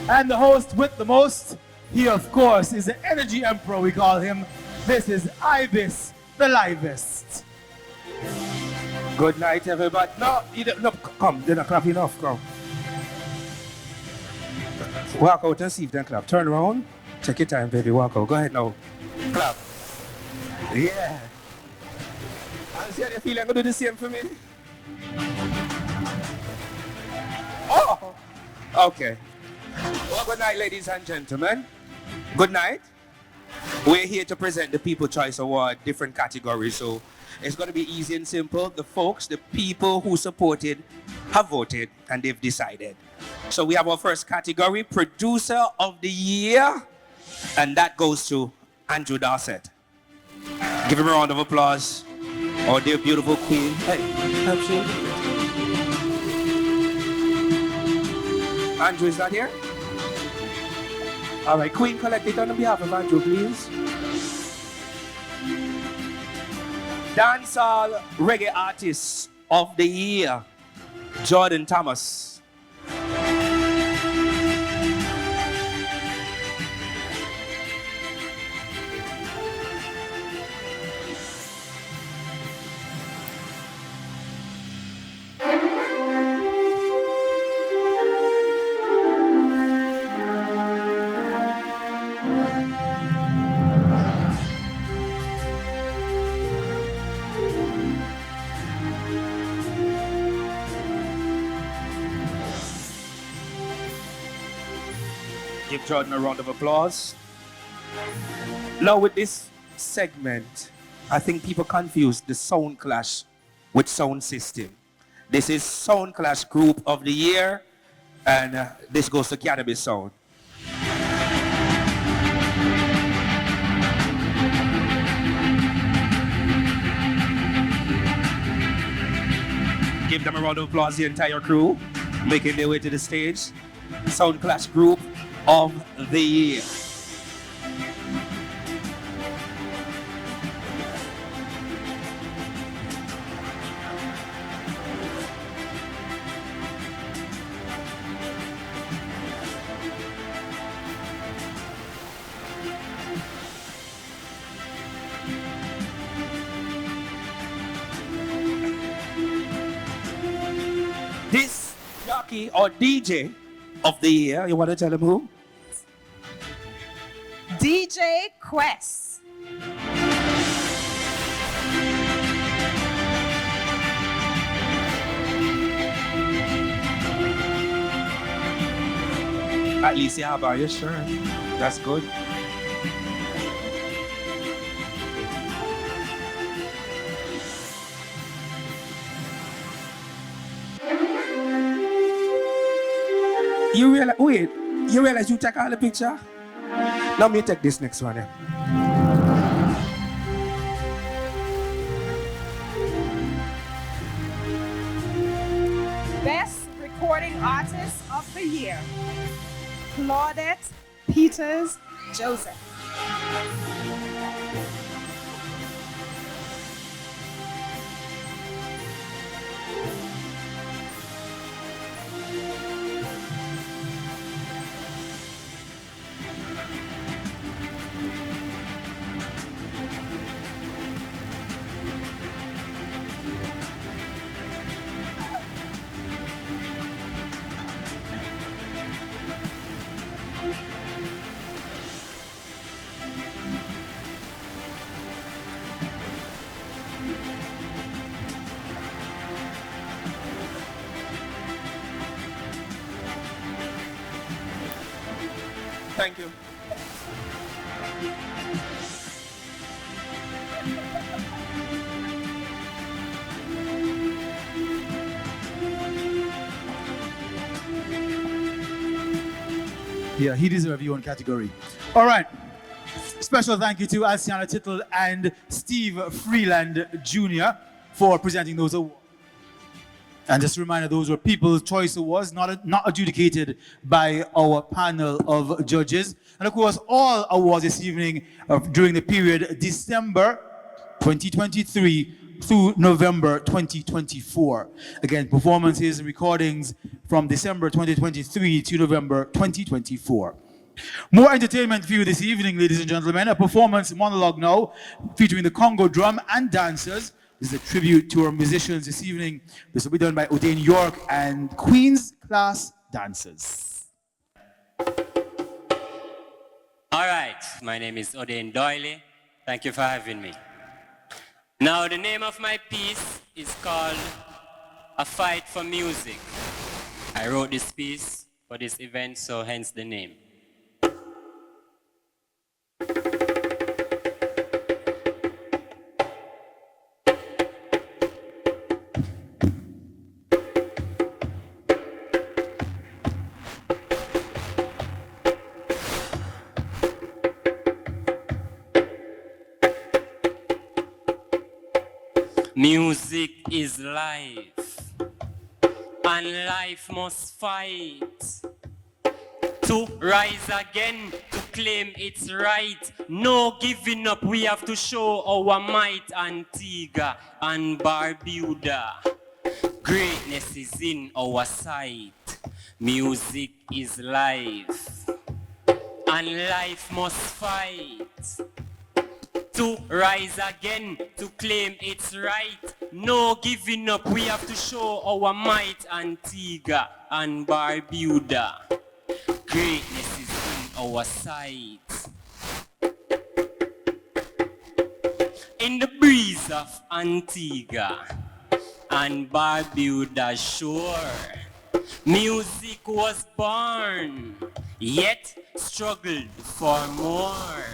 And the host with the most, he of course is the energy emperor, we call him. This is Ibis, the livest.
Good night, everybody. No, come, they're not clapping enough, come. Walk out and see if they clap. Turn around. Check your time, baby. Walk out. Go ahead now. Clap. Yeah. I see how you feel like I'm going to do the same for me. Oh! Okay. Well, good night, ladies and gentlemen. Good night. We're here to present the People's Choice Award, different categories. So it's going to be easy and simple. The folks, the people who supported, have voted and they've decided. So we have our first category, Producer of the Year, and that goes to Andrew Darcet. Give him a round of applause. Our dear beautiful queen. Hey, help you. Andrew is not here? All right, Queen, collect it on behalf of Andrew, please. Dancehall Reggae Artist of the Year, Jordan Thomas. Give Jordan a round of applause. Now with this segment, I think people confuse the Sound Clash with Sound System. This is Sound Clash Group of the Year, and this goes to Cannabis Sound. Give them a round of applause, the entire crew, making their way to the stage. Sound Clash Group of the Year. This jockey or DJ of the year, you want to tell him who?
DJ Quest.
At least you have, are you sure? That's good. You realize, wait, you realize you take all the picture? Let me take this next one.
Best Recording Artist of the the Year, Claudette Peters Joseph.
Thank you.
Yeah, he deserves your own category. All right. Special thank you to Asiana Tittle and Steve Freeland Jr. for presenting those awards. And just a reminder, those were People's Choice Awards, not adjudicated by our panel of judges. And of course, all awards this evening during the period December 2023 through November 2024. Again, performances and recordings from December 2023 to November 2024. More entertainment for you this evening, ladies and gentlemen. A performance monologue now featuring the Congo drum and dancers. This is a tribute to our musicians this evening. This will be done by Odane York and Queen's Class Dancers.
All right, my name is Odane Doyle. Thank you for having me. Now, the name of my piece is called A Fight for Music. I wrote this piece for this event, so hence the name. Music is life, and life must fight to rise again, to claim its right. No giving up, we have to show our might. Antigua and Barbuda, greatness is in our sight. Music is life, and life must fight to rise again, to claim its right. No giving up, we have to show our might. Antigua and Barbuda, greatness is in our sight. In the breeze of Antigua and Barbuda shore, music was born, yet struggled for more.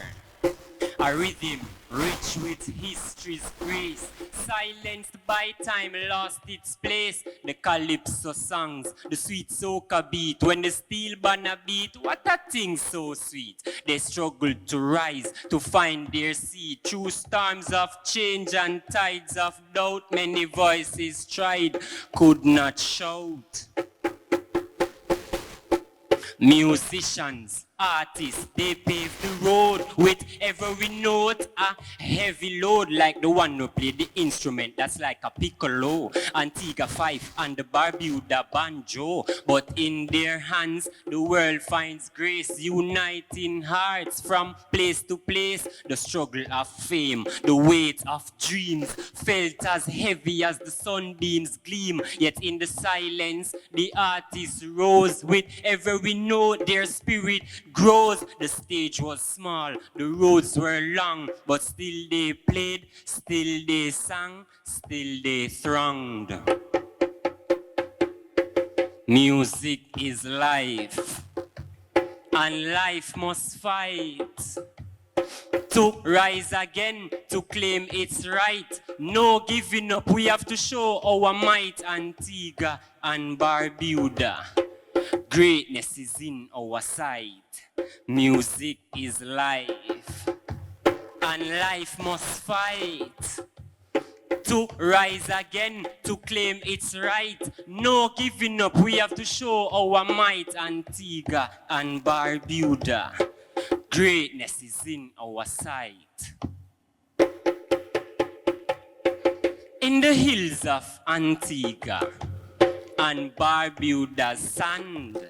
A rhythm rich with history's grace, silenced by time, lost its place. The calypso songs, the sweet soca beat, when the steel banner beat, what a thing so sweet. They struggled to rise, to find their seat. Through storms of change and tides of doubt, many voices tried, could not shout. Musicians, artists, they paved the road with every note a heavy load, like the one who played the instrument that's like a piccolo, Antigua fife and the Barbuda banjo. But in their hands the world finds grace, uniting hearts from place to place. The struggle of fame, the weight of dreams, felt as heavy as the sunbeams gleam. Yet in the silence the artists rose, with every note their spirit grows. The stage was small, the roads were long, but still they played, still they sang, still they thronged. Music is life, and life must fight to rise again, to claim its right. No giving up, we have to show our might. Antigua and Barbuda, greatness is in our sight. Music is life, and life must fight to rise again, to claim its right. No giving up, we have to show our might. Antigua and Barbuda, greatness is in our sight. In the hills of Antigua and Barbuda's sand,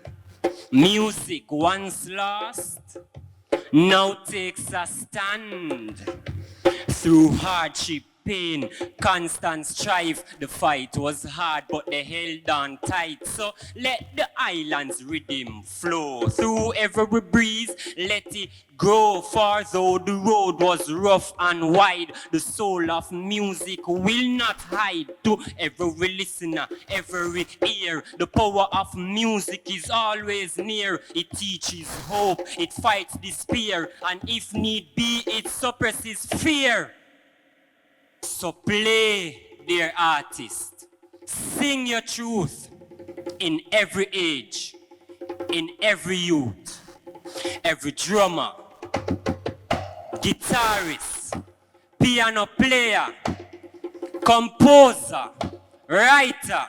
music once lost now takes a stand. Through hardship, pain, constant strife, the fight was hard, but they held on tight. So let the island's rhythm flow through every breeze, let it grow. For though the road was rough and wide, the soul of music will not hide. To every listener, every ear, the power of music is always near. It teaches hope, it fights despair, and if need be, it suppresses fear. So play, dear artist, sing your truth in every age, in every youth, every drummer, guitarist, piano player, composer, writer,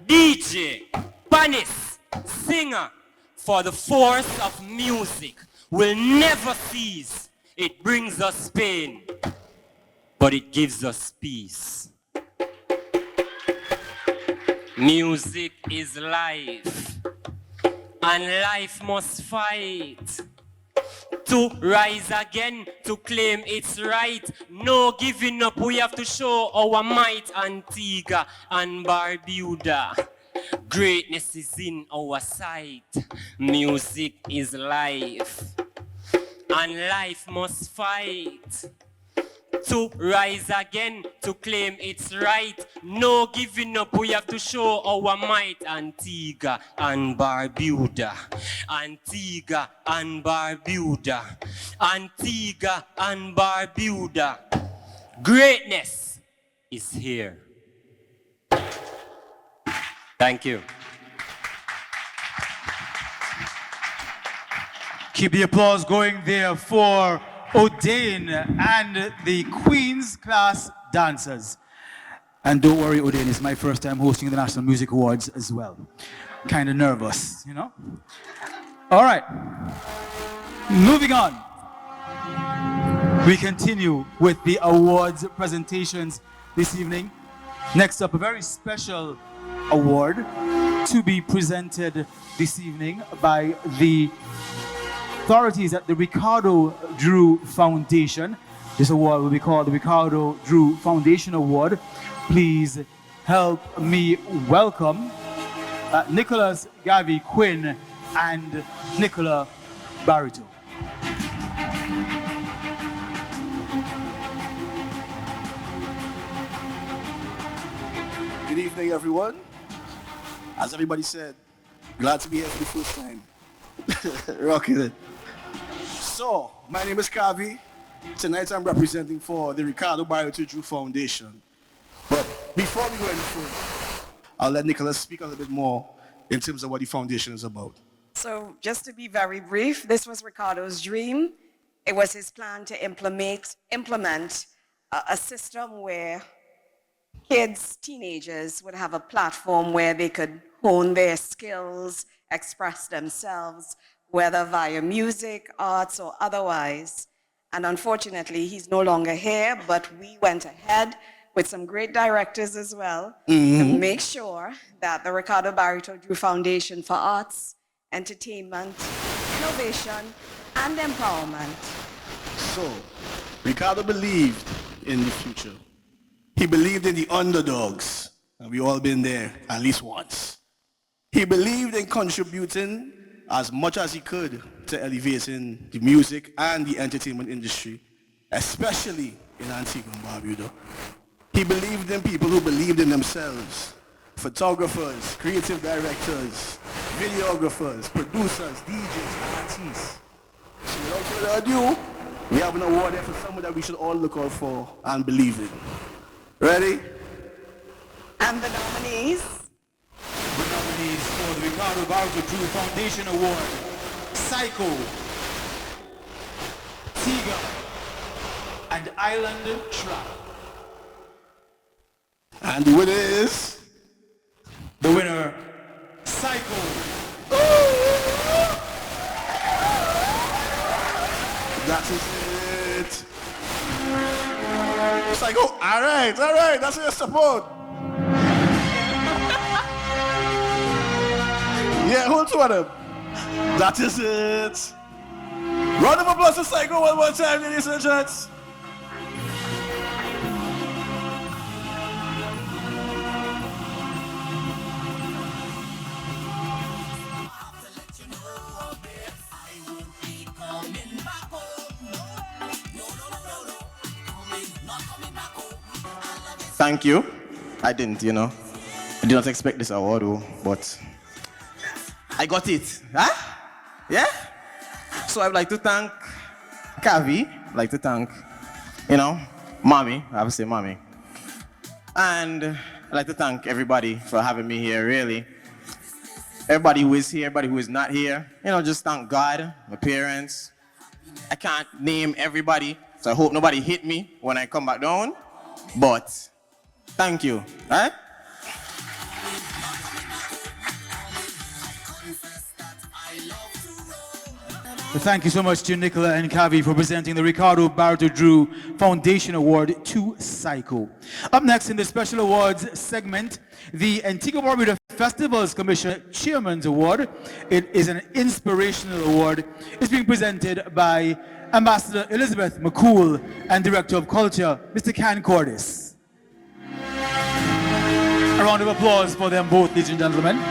DJ, pianist, singer, for the force of music will never cease. It brings us pain, but it gives us peace. Music is life, and life must fight to rise again, to claim its right. No giving up, we have to show our might. Antigua and Barbuda, greatness is in our sight. Music is life, and life must fight to rise again, to claim its right. No giving up, we have to show our might. Antigua and Barbuda, Antigua and Barbuda, Antigua and Barbuda, greatness is here. Thank you.
Keep the applause going there for O'Dane and the Queen's Class Dancers. And don't worry, O'Dane, it's my first time hosting the National Music Awards as well. Kind of nervous, you know? All right, moving on. We continue with the awards presentations this evening. Next up, a very special award to be presented this evening by the authorities at the Ricardo Drew Foundation. This award will be called the Ricardo Drew Foundation Award. Please help me welcome Nicholas Gavi Quinn and Nicola Barito.
Good evening, everyone. As everybody said, glad to be here for the first time. Rocking it. So, my name is Kavi. Tonight I'm representing for the Ricardo Barito Drew Foundation. But before we go any further, I'll let Nicholas speak a little bit more in terms of what the foundation is about.
So just to be very brief, this was Ricardo's dream. It was his plan to implement a system where kids, teenagers would have a platform where they could hone their skills, express themselves, whether via music, arts, or otherwise. And unfortunately, he's no longer here, but we went ahead with some great directors as well to make sure that the Ricardo Barito Drew Foundation for Arts, Entertainment, Innovation, and Empowerment.
So, Ricardo believed in the future. He believed in the underdogs, and we all been there at least once. He believed in contributing as much as he could to elevating the music and the entertainment industry, especially in Antigua and Barbuda. He believed in people who believed in themselves, photographers, creative directors, videographers, producers, DJs, and artists. So without further ado, we have an award there for someone that we should all look out for and believe in. Ready?
And the nominees?
The nominees for the Ricardo Barito Drew Foundation Award: Psycho, Tiga, and Island Trap.
And the winner is...
The winner, Psycho.
That is it. Psycho, all right, that's your support. Yeah, hold two of them. That is it. Round of applause to Psycho one more time, ladies and gents.
Thank you. I didn't, I did not expect this award, but I got it. Huh? Yeah? So I'd like to thank Kavi, I'd like to thank, Mommy, I have to say Mommy. And I'd like to thank everybody for having me here, really. Everybody who is here, everybody who is not here. Just thank God, my parents. I can't name everybody, so I hope nobody hit me when I come back down. But thank you. Right?
Thank you so much to Nicola and Kavi for presenting the Ricardo Barreto Drew Foundation Award to Psycho. Up next in the special awards segment, the Antigua Barbuda Festivals Commission Chairman's Award. It is an inspirational award. It's being presented by Ambassador Elizabeth McCool and Director of Culture, Mr. Ken Cordis. A round of applause for them both, ladies and gentlemen.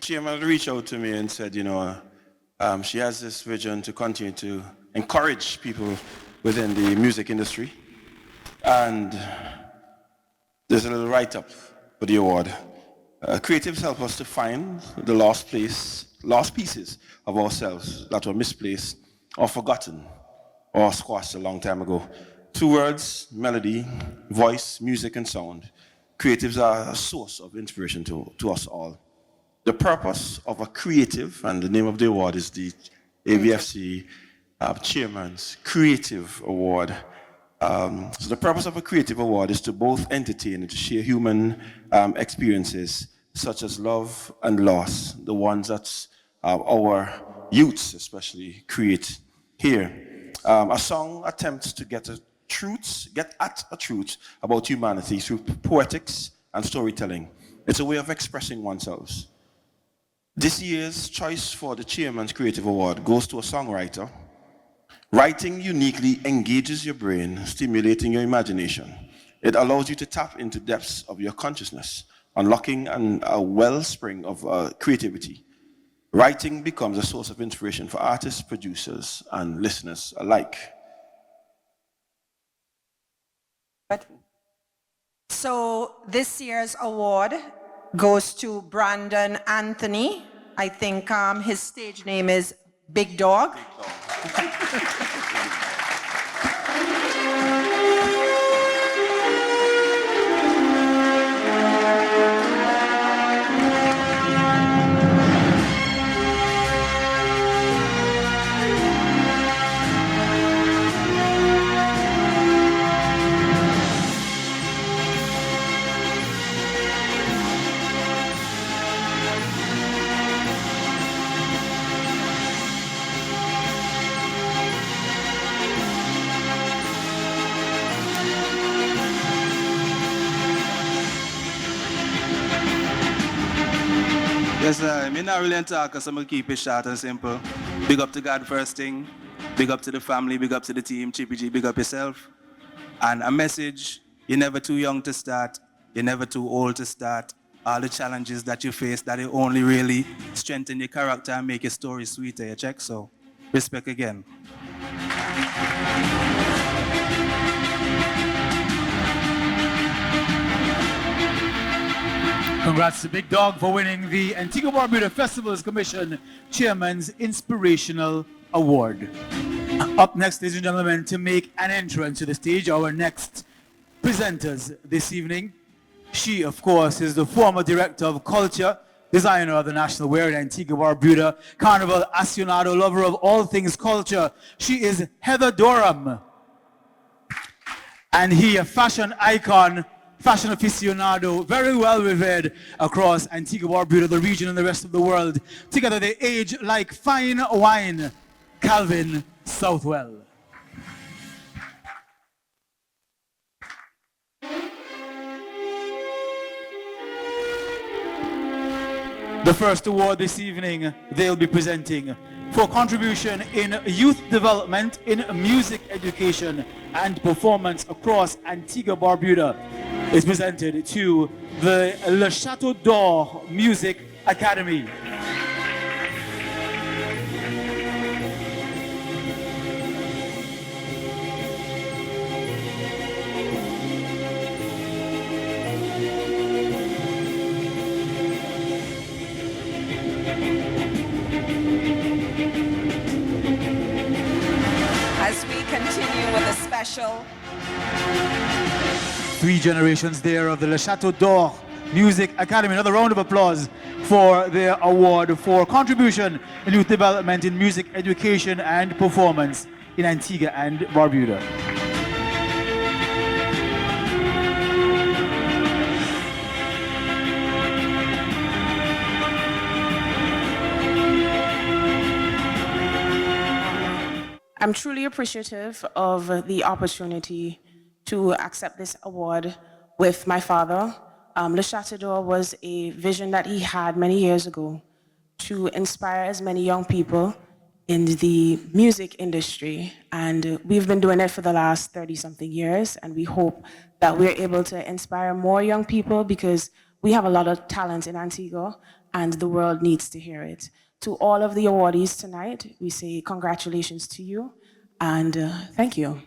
Chairman reached out to me and said, she has this vision to continue to encourage people within the music industry. And there's a little write-up for the award. Creatives help us to find the lost pieces of ourselves that were misplaced or forgotten or squashed a long time ago. 2 words, melody, voice, music, and sound. Creatives are a source of inspiration to us all. The purpose of a creative, and the name of the award is the ABFC Chairman's Creative Award. So the purpose of a creative award is to both entertain and to share human experiences such as love and loss, the ones that our youths especially create here. A song attempts to get at a truth about humanity through poetics and storytelling. It's a way of expressing oneself. This year's choice for the Chairman's Creative Award goes to a songwriter. Writing uniquely engages your brain, stimulating your imagination. It allows you to tap into depths of your consciousness, unlocking a wellspring of creativity. Writing becomes a source of inspiration for artists, producers, and listeners alike.
So this year's award goes to Brandon Anthony. I think his stage name is Big Dog.
Yes, sir. Me not really talk, so I'm going to keep it short and simple. Big up to God first thing. Big up to the family. Big up to the team. Chippy G, big up yourself. And a message, you're never too young to start. You're never too old to start. All the challenges that you face, that will only really strengthen your character and make your story sweeter, you check? So, respect again.
Congrats to Big Dog for winning the Antigua Barbuda Festivals Commission Chairman's Inspirational Award. Up next, ladies and gentlemen, to make an entrance to the stage, our next presenters this evening. She, of course, is the former Director of Culture, designer of the national wear in Antigua Barbuda, Carnival aficionado, lover of all things culture. She is Heather Durham. And he, a fashion icon, fashion aficionado, very well revered across Antigua Barbuda, the region, and the rest of the world. Together they age like fine wine. Calvin Southwell. The first award this evening they'll be presenting for contribution in youth development, in music education and performance across Antigua Barbuda is presented to the Le Chateau d'Or Music Academy.
As we continue with a special
3 generations there of the Le Chateau d'Or Music Academy. Another round of applause for their award for contribution in youth development, in music education and performance in Antigua and Barbuda.
I'm truly appreciative of the opportunity to accept this award with my father. Le Chateau d'Or was a vision that he had many years ago to inspire as many young people in the music industry. And we've been doing it for the last 30-something years, and we hope that we're able to inspire more young people because we have a lot of talent in Antigua, and the world needs to hear it. To all of the awardees tonight, we say congratulations to you, and thank you.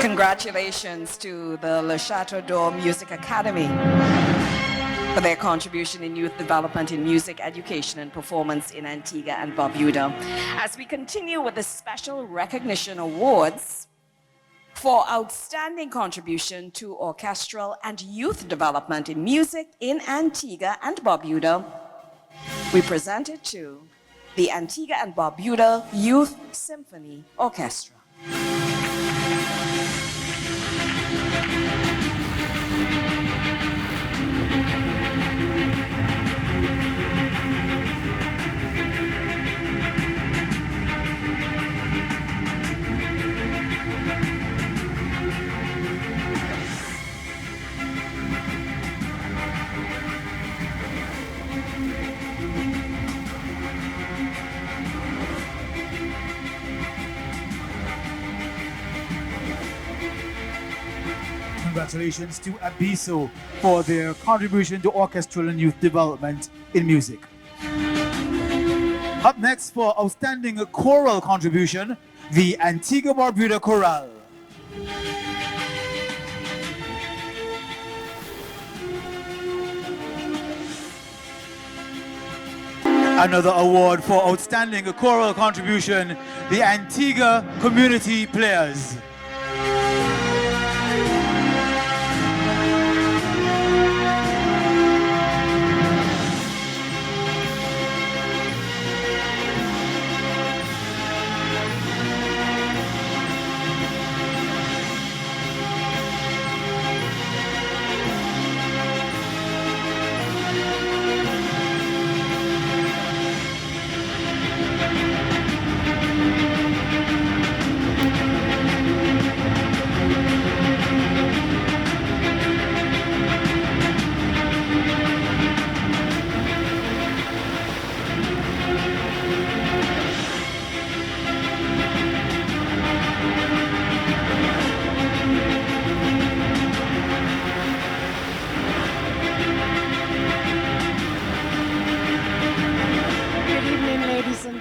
Congratulations to the Le Chateau d'Or Music Academy for their contribution in youth development in music education and performance in Antigua and Barbuda. As we continue with the special recognition awards for outstanding contribution to orchestral and youth development in music in Antigua and Barbuda, we present it to the Antigua and Barbuda Youth Symphony Orchestra.
Congratulations to Abiso for their contribution to orchestral and youth development in music. Up next for outstanding choral contribution, the Antigua Barbuda Chorale. Another award for outstanding choral contribution, the Antigua Community Players.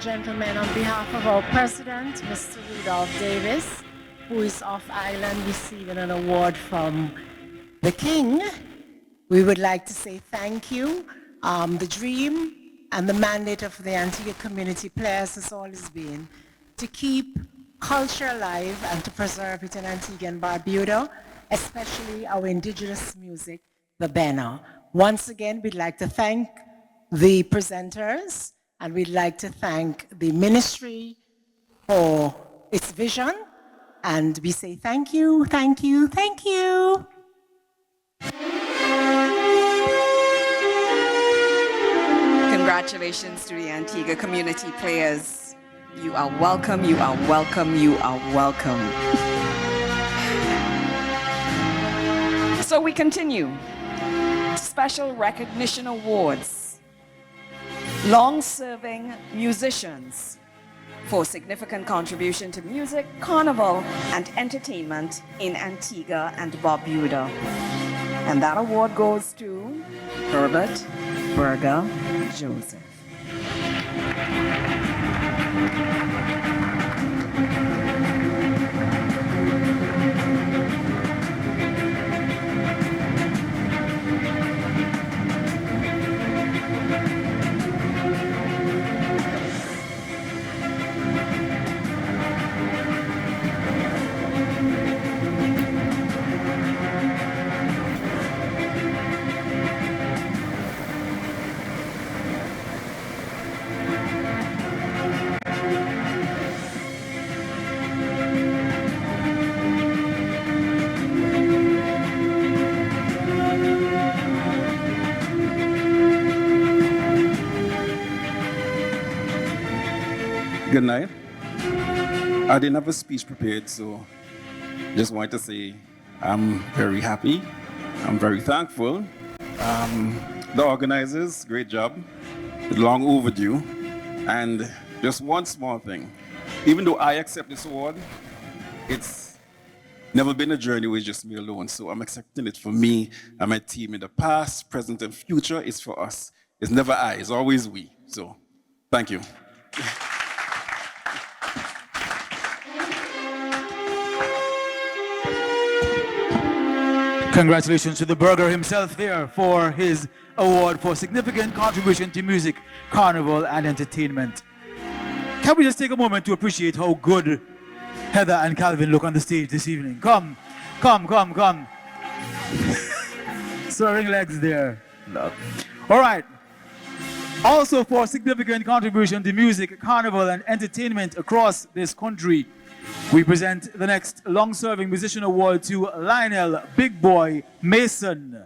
Gentlemen, on behalf of our president, Mr. Rudolph Davis, who is off island receiving an award from the King, we would like to say thank you. The dream and the mandate of the Antigua Community Players has always been to keep culture alive and to preserve it in Antigua and Barbuda. especially our indigenous music, the Bena. Once again, we'd like to thank the presenters, and we'd like to thank the ministry for its vision, and we say thank you, thank you, thank you.
Congratulations to the Antigua community players. You are welcome, you are welcome, you are welcome. So we continue. Special recognition awards. Long-serving musicians for significant contribution to music, carnival, and entertainment in Antigua and Barbuda. And that award goes to Herbert Berger Joseph.
Good night. I didn't have a speech prepared, so just wanted to say I'm very happy. I'm very thankful. The organizers, great job. Long overdue. And just one small thing. Even though I accept this award, it's never been a journey with just me alone. So I'm accepting it for me and my team in the past, present, and future. It's for us. It's never I, it's always we. So thank you.
Congratulations to the Berger himself here for his award for significant contribution to music, carnival, and entertainment. Can we just take a moment to appreciate how good Heather and Calvin look on the stage this evening? Come, come, come, come. Swearing legs there. Love. All right. Also for significant contribution to music, carnival, and entertainment across this country, we present the next long-serving musician award to Lionel Big Boy Mason.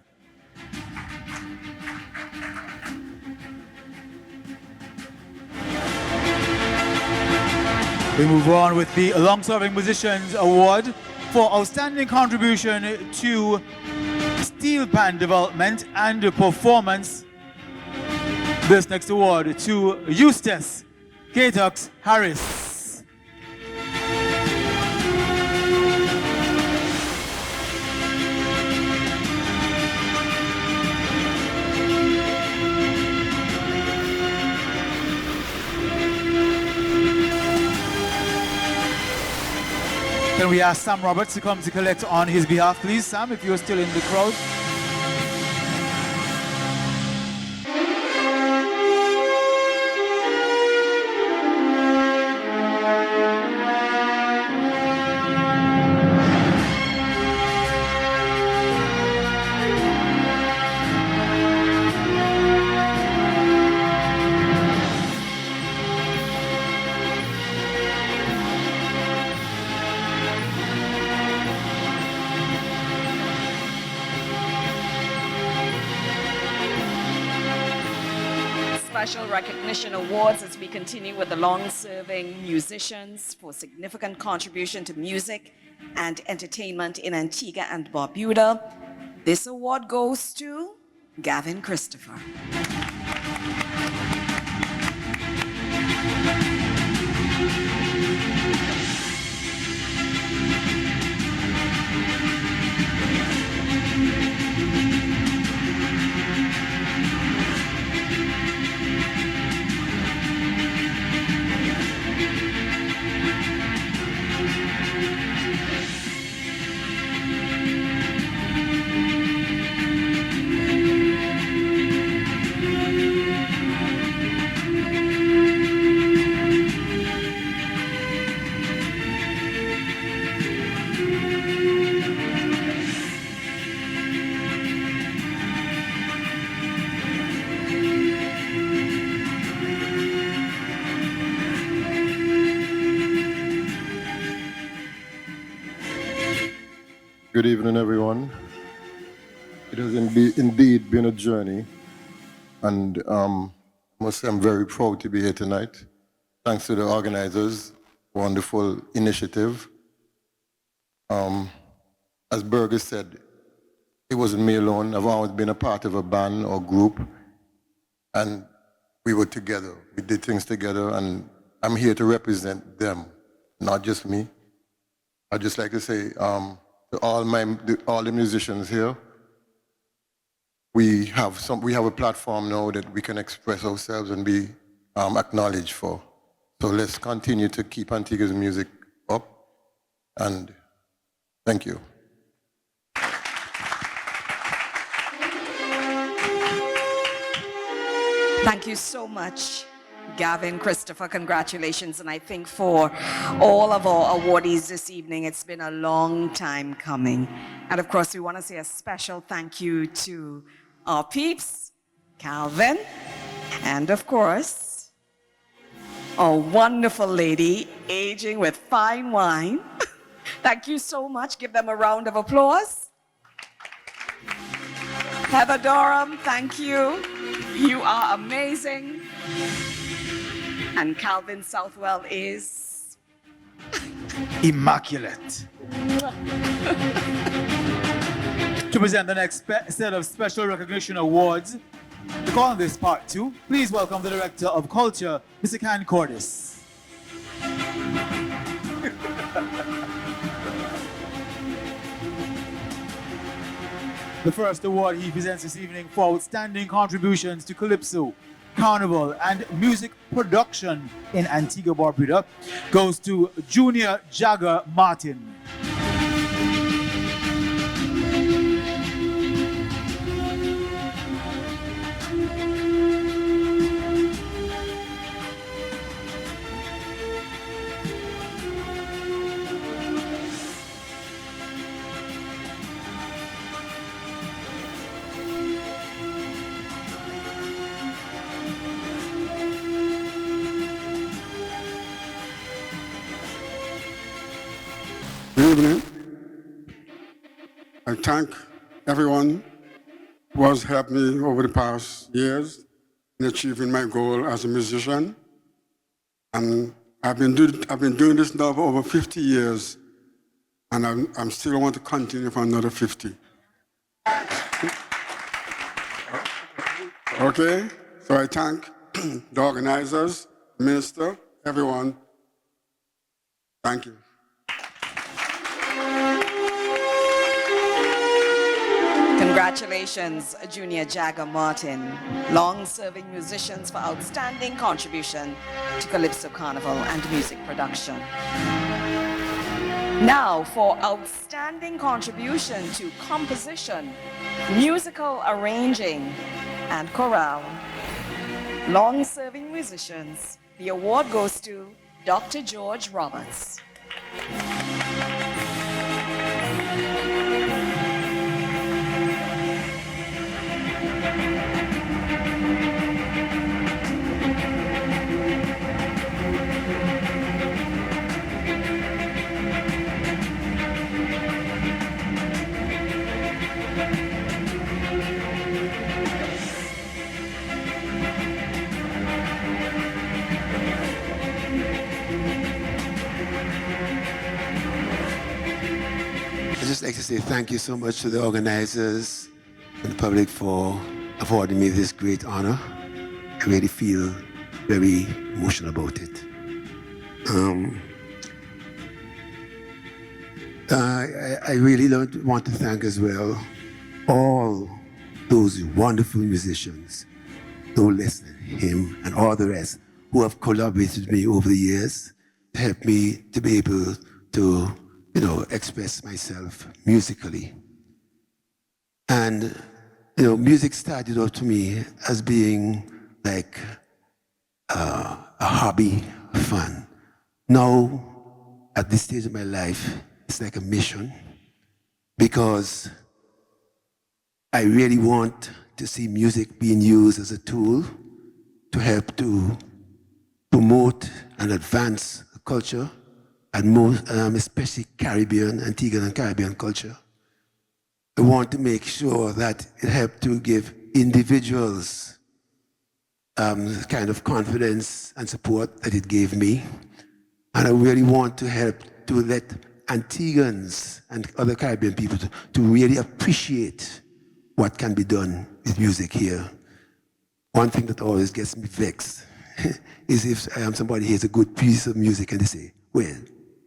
We move on with the long-serving musicians award for outstanding contribution to steel pan development and performance. This next award to Eustace K-Tux Harris. Can we ask Sam Roberts to come to collect on his behalf, please? Sam, if you're still in the crowd.
Special recognition awards as we continue with the long-serving musicians for significant contribution to music and entertainment in Antigua and Barbuda. This award goes to Gavin Christopher.
Good evening, everyone. It has indeed been a journey, and I must say I'm very proud to be here tonight. Thanks to the organizers, wonderful initiative. As Burgess said, it wasn't me alone. I've always been a part of a band or group, and we were together. We did things together, and I'm here to represent them, not just me. I'd just like to say to all the musicians here, we have a platform now that we can express ourselves and be acknowledged for. So let's continue to keep Antigua's music up, and thank you.
Thank you so much, Gavin, Christopher. Congratulations. And I think for all of our awardees this evening, it's been a long time coming. And of course, we want to say a special thank you to our peeps, Calvin, and of course, our wonderful lady, aging with fine wine. Thank you so much. Give them a round of applause. Heather Durham, thank you. You are amazing. And Calvin Southwell is
immaculate. To present the next set of special recognition awards, to call on this part 2, please welcome the Director of Culture, Mr. Ken Cordes. The first award he presents this evening for outstanding contributions to Calypso, Carnival, and music production in Antigua Barbuda goes to Junior Jagger Martin.
Good evening. I thank everyone who has helped me over the past years in achieving my goal as a musician. And I've been doing this now for over 50 years, and I'm still want to continue for another 50. Okay? So I thank the organizers, minister, everyone. Thank you.
Congratulations, Junior Jagger Martin, long-serving musicians for outstanding contribution to Calypso Carnival and music production. Now, for outstanding contribution to composition, musical arranging, and chorale, long-serving musicians, the award goes to Dr. George Roberts.
I'd just like to say thank you so much to the organizers and the public for affording me this great honor. I really feel very emotional about it. I really want to thank as well all those wonderful musicians, no less than him and all the rest, who have collaborated with me over the years to help me to be able to, express myself musically. And, music started out to me as being like a hobby, fun. Now, at this stage of my life, it's like a mission, because I really want to see music being used as a tool to help to promote and advance culture, and most, especially Caribbean, Antiguan and Caribbean culture, I want to make sure that it helped to give individuals the kind of confidence and support that it gave me. And I really want to help to let Antiguans and other Caribbean people to really appreciate what can be done with music here. One thing that always gets me vexed is if somebody hears a good piece of music and they say, well,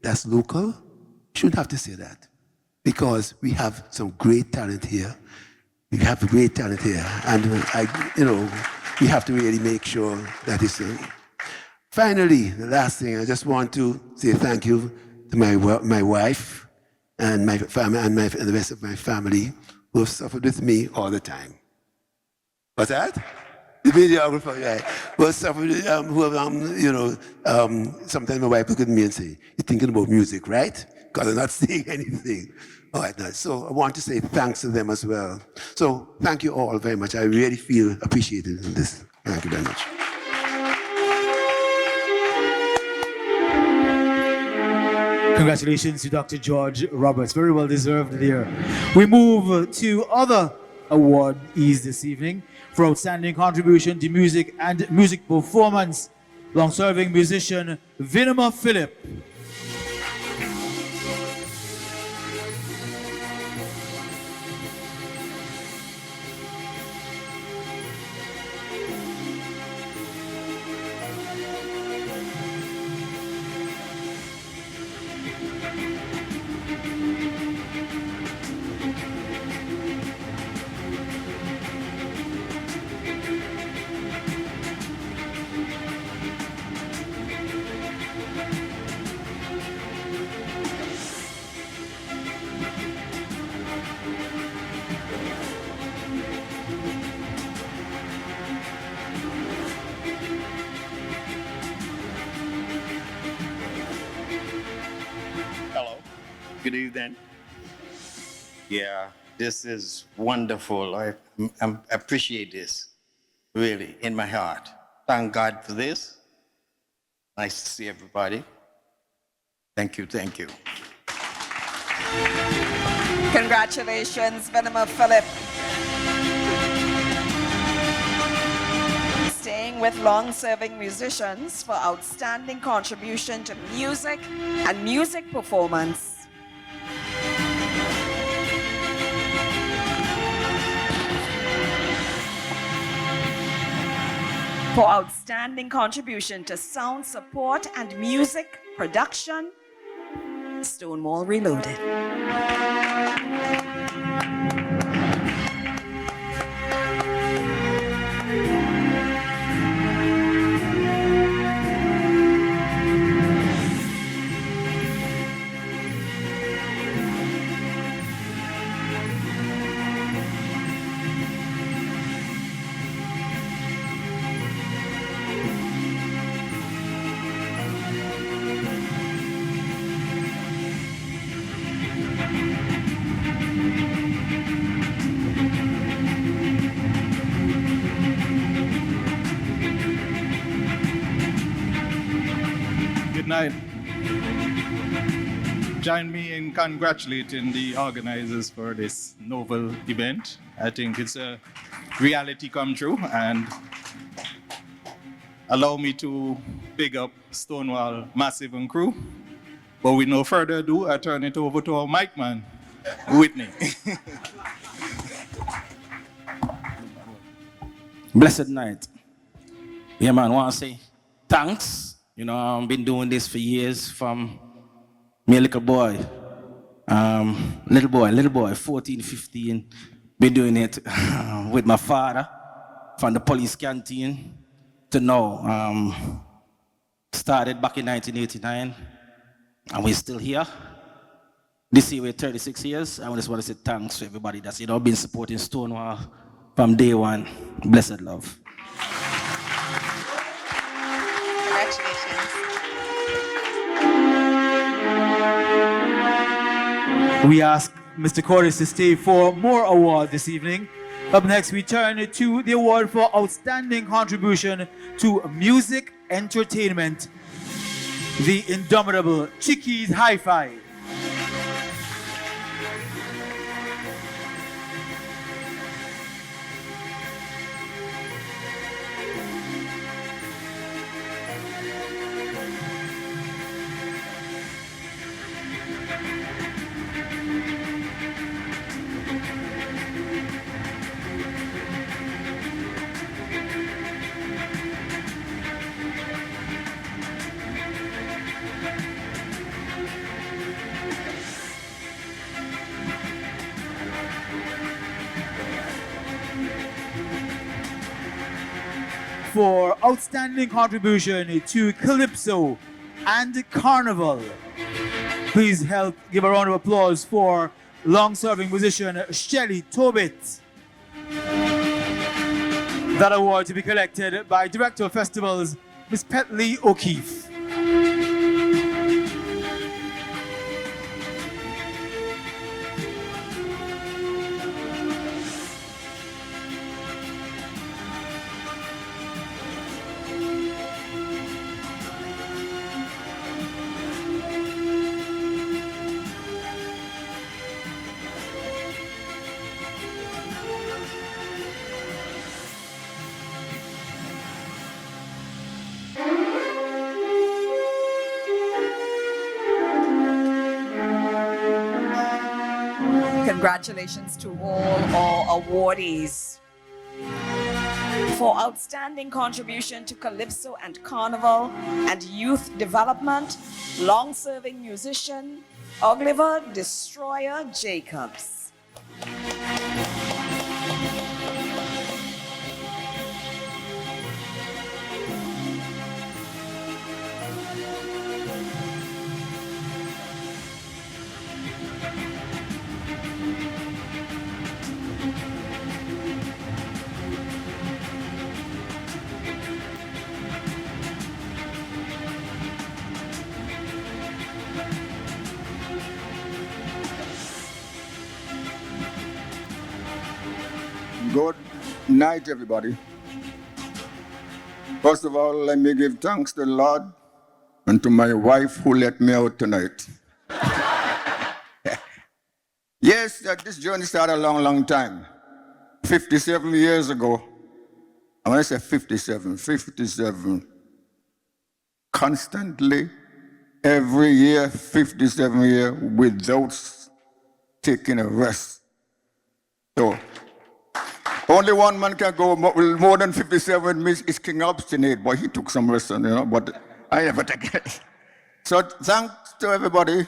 that's local. You shouldn't have to say that, because we have some great talent here. We have great talent here, and we have to really make sure that it's done. Finally, the last thing, I just want to say thank you to my wife and my family and the rest of my family who have suffered with me all the time. What's that? The videographer, right? Who have suffered, sometimes my wife look at me and say, "You're thinking about music, right?" Because I'm not saying anything. All right, now, so I want to say thanks to them as well. So thank you all very much. I really feel appreciated in this. Thank you very much.
Congratulations to Dr. George Roberts. Very well deserved there. We move to other awardees this evening for outstanding contribution to music and music performance. Long-serving musician Vinema Philip.
Good evening. Yeah, this is wonderful. I appreciate this, really, in my heart. Thank God for this. Nice to see everybody. Thank you, thank you.
Congratulations, Vinema Philip. Staying with long-serving musicians for outstanding contribution to music and music performance. For outstanding contribution to sound support and music production, Stonewall Reloaded.
Night. Join me in congratulating the organizers for this novel event. I think it's a reality come true, and allow me to big up Stonewall Massive and crew. But with no further ado, I turn it over to our mic man, Whitney.
Blessed night. Yeah, man, I want to say thanks. You know, I've been doing this for years from me a little boy, 14, 15. Been doing it with my father from the police canteen to now. Started back in 1989, and we're still here. This year we're 36 years. I just want to say thanks to everybody that's been supporting Stonewall from day one. Blessed love.
We ask Mr. Cordes to stay for more awards this evening. Up next, we turn to the award for outstanding contribution to music entertainment, the indomitable Chickies Hi-Fi. for outstanding contribution to Calypso and Carnival. Please help give a round of applause for long-serving musician Shelly Tobit. That award to be collected by Director of Festivals, Ms. Petley O'Keefe.
Congratulations to all our awardees for outstanding contribution to Calypso and Carnival and youth development, long-serving musician Oliver Destroyer Jacobs.
Good night, everybody. First of all, let me give thanks to the Lord and to my wife who let me out tonight. Yes, this journey started a long, long time. 57 years ago. And when I say 57, constantly, every year, 57 years, without taking a rest. So, only one man can go more than 57, is King Obstinate, but he took some rest, but I never take it. So thanks to everybody.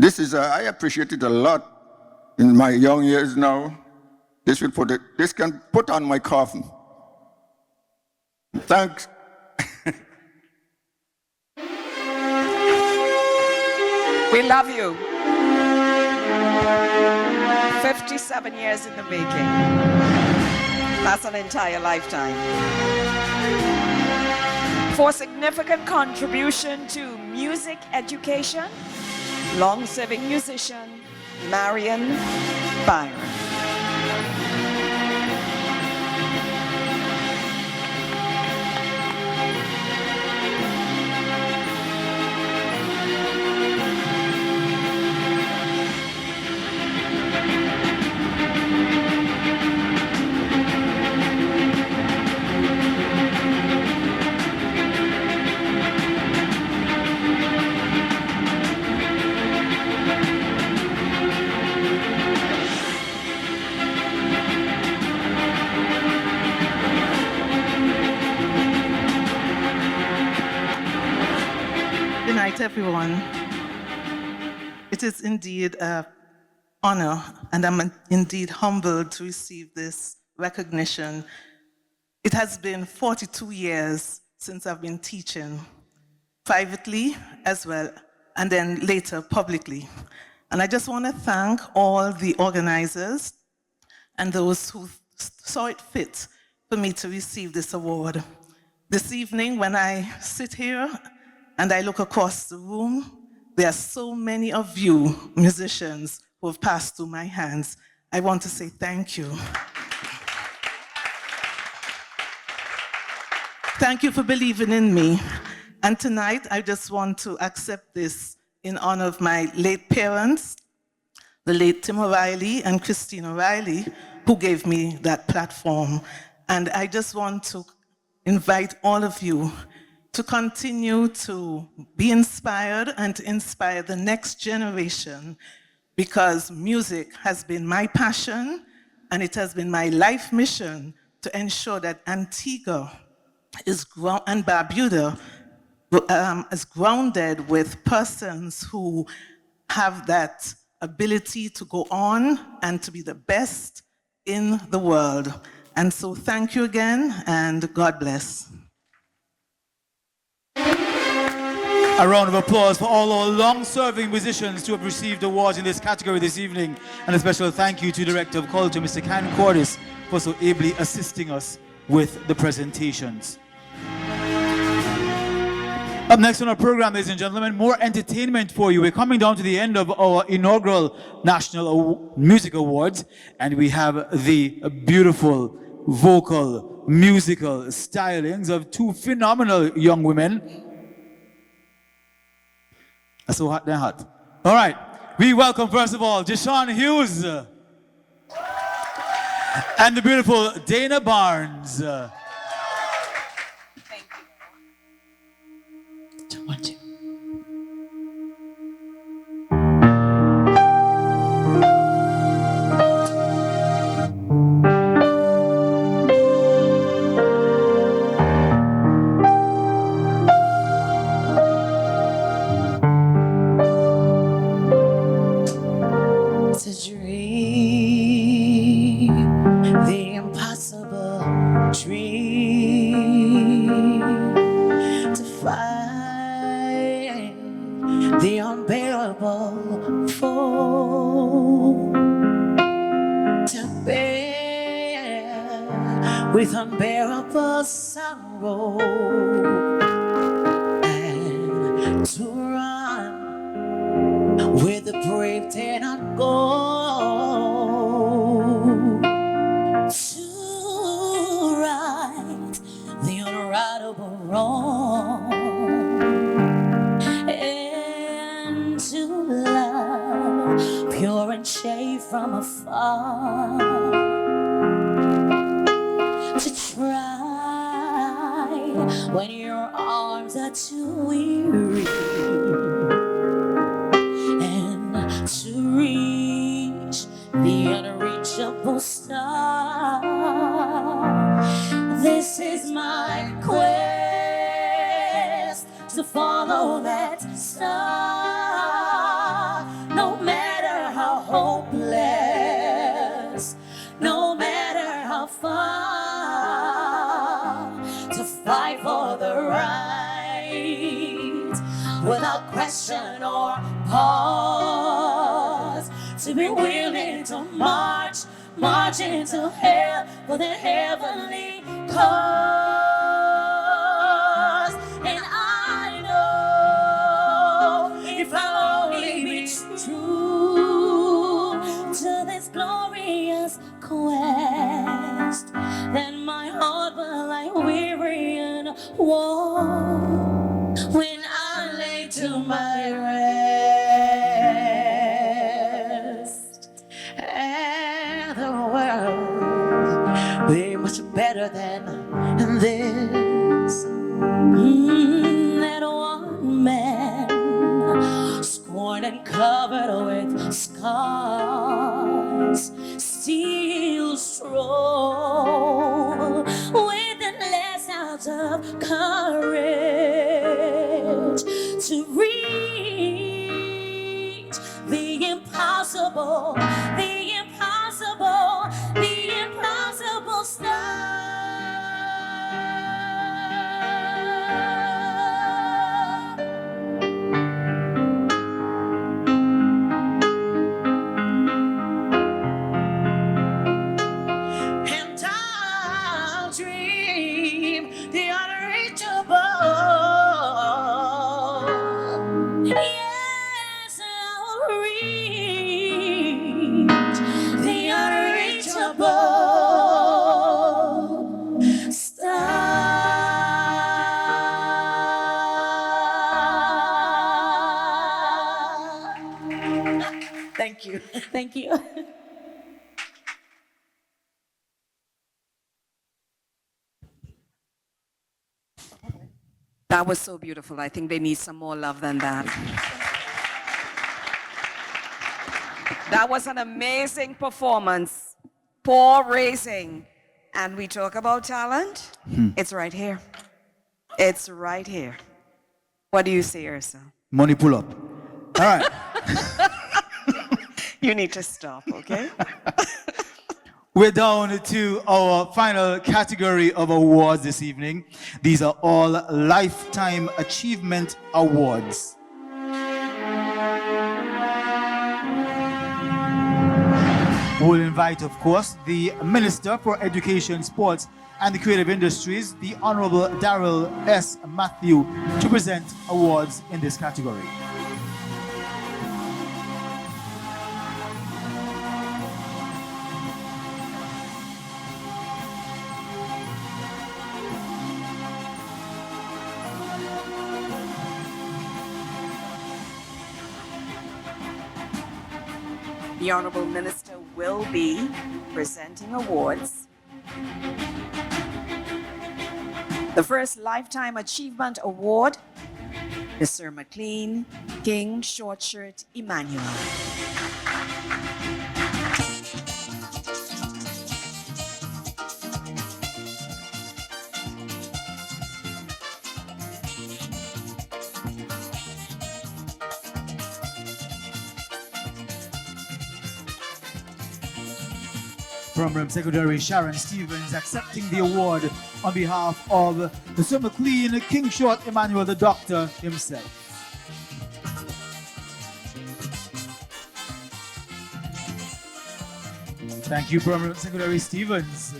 I appreciate it a lot in my young years now. This can put on my coffin. Thanks.
We love you. 57 years in the making. That's an entire lifetime. For significant contribution to music education, long-serving musician Marion Byron.
Good night, everyone. It is indeed an honor, and I'm indeed humbled to receive this recognition. It has been 42 years since I've been teaching, privately as well, and then later publicly. And I just want to thank all the organizers and those who saw it fit for me to receive this award. This evening, when I sit here and I look across the room, there are so many of you musicians who have passed through my hands. I want to say thank you. Thank you for believing in me. And tonight, I just want to accept this in honor of my late parents, the late Tim O'Reilly and Christine O'Reilly, who gave me that platform. And I just want to invite all of you to continue to be inspired and to inspire the next generation, because music has been my passion and it has been my life mission to ensure that Antigua and Barbuda is grounded with persons who have that ability to go on and to be the best in the world. And so thank you again, and God bless.
A round of applause for all our long-serving musicians to have received awards in this category this evening. And a special thank you to Director of Culture, Mr. Ken Cordis, for so ably assisting us with the presentations. Up next on our program, ladies and gentlemen, more entertainment for you. We're coming down to the end of our inaugural National Music Awards, and we have the beautiful vocal, musical stylings of two phenomenal young women. That's so hot, they're hot. All right, we welcome first of all Deshaun Hughes and the beautiful Dana Barnes.
To dream the impossible dream, to fight the unbearable foe, to bear with unbearable sorrow, and to run where the brave dare not go, to right the unrightable wrong, and to love pure and shade from afar, to try when your arms are too weary, to reach the unreachable star. This is my quest, to follow that star, no matter how hopeless, no matter how far, to fight for the right without question or pause, to be willing to march into hell for the heavenly cause. And I know if I'll only be true to this glorious quest, then my heart will lie weary and warm when I lay to my rest. And the world will be much better than this. That one man, scorned and covered with scars, still strong with the last ounce of courage to reach the impossible, the impossible, the impossible star. And I'll dream the unreachable. Yes, I'll reach the unreachable star. Thank you. Thank you.
That was so beautiful. I think they need some more love than that. That was an amazing performance, paw-raising. And we talk about talent, it's right here. It's right here. What do you say, Ursa?
Money pull up. All right.
You need to stop, okay?
We're down to our final category of awards this evening. These are all Lifetime Achievement Awards. We'll invite, of course, the Minister for Education, Sports and the Creative Industries, the Honorable Darrell S. Matthew, to present awards in this category.
The Honorable Minister will be presenting awards. The first Lifetime Achievement Award is Sir McLean King Shortshirt Emmanuel.
Program Secretary Sharon Stevens accepting the award on behalf of the Sir McLean King Short Emmanuel, the doctor himself. Thank you, Program Secretary Stevens.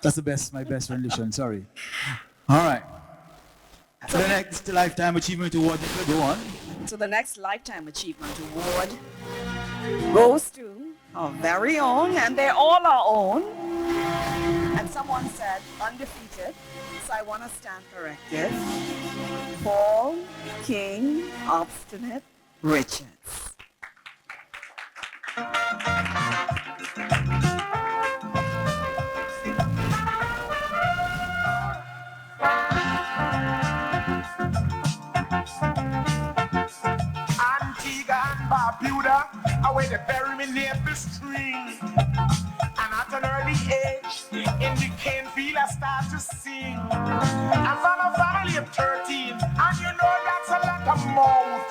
That's my best rendition, sorry. All right. The next Lifetime Achievement Award, go on.
So the next Lifetime Achievement Award goes to our very own, and they're all our own. And someone said undefeated, so I want to stand corrected. Paul King Obstinate Richards.
Barbuda, away they bury me near the stream. And at an early age, in the cane field I start to sing. I'm from a family of 13, and you know that's a lot of mouth.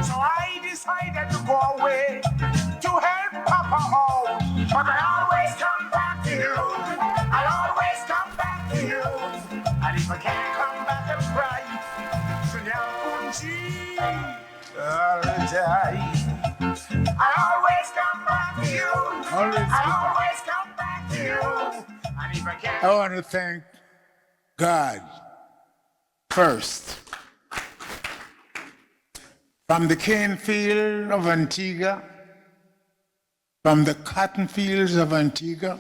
So I decided to go away to help Papa out. But I always come back to you. I always come back to you. And if I can't come back and cry, so now I always come back to you. I always come back to you. And if I can't,
I want to thank God first. From the cane field of Antigua, from the cotton fields of Antigua,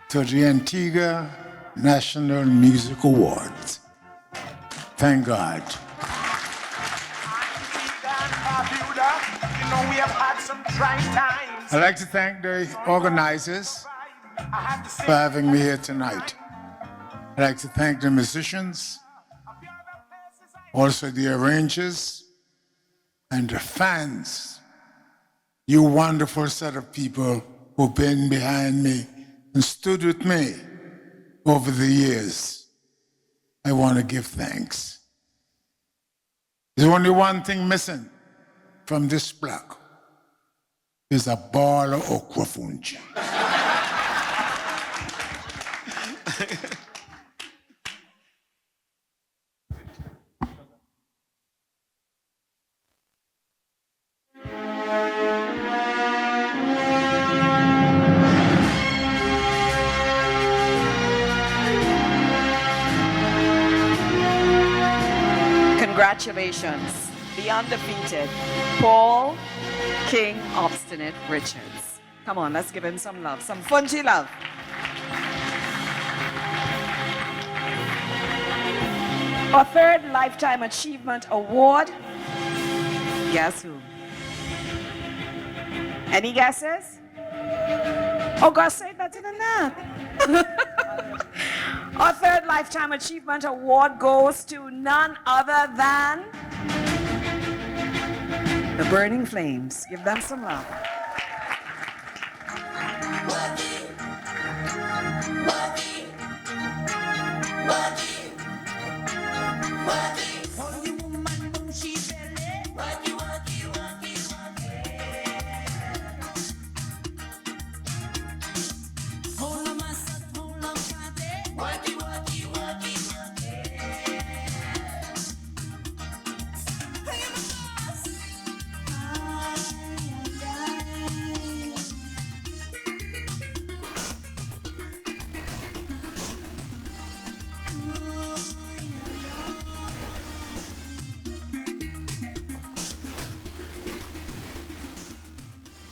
to the Antigua National Music Awards. Thank God.
we have had some trying times.
I'd like to thank the organizers for having me here tonight. I'd like to thank the musicians, also the arrangers, and the fans, you wonderful set of people who've been behind me and stood with me over the years. I want to give thanks. There's only one thing missing from this plaque. There's a ball of okwafunji.
Congratulations, the undefeated Paul King Obstinate Richards. Come on, let's give him some love, some funky love. Our third Lifetime Achievement Award. Guess who? Any guesses? Oh, God, say it better than that. Our third Lifetime Achievement Award goes to none other than the Burning Flames. Give them some love.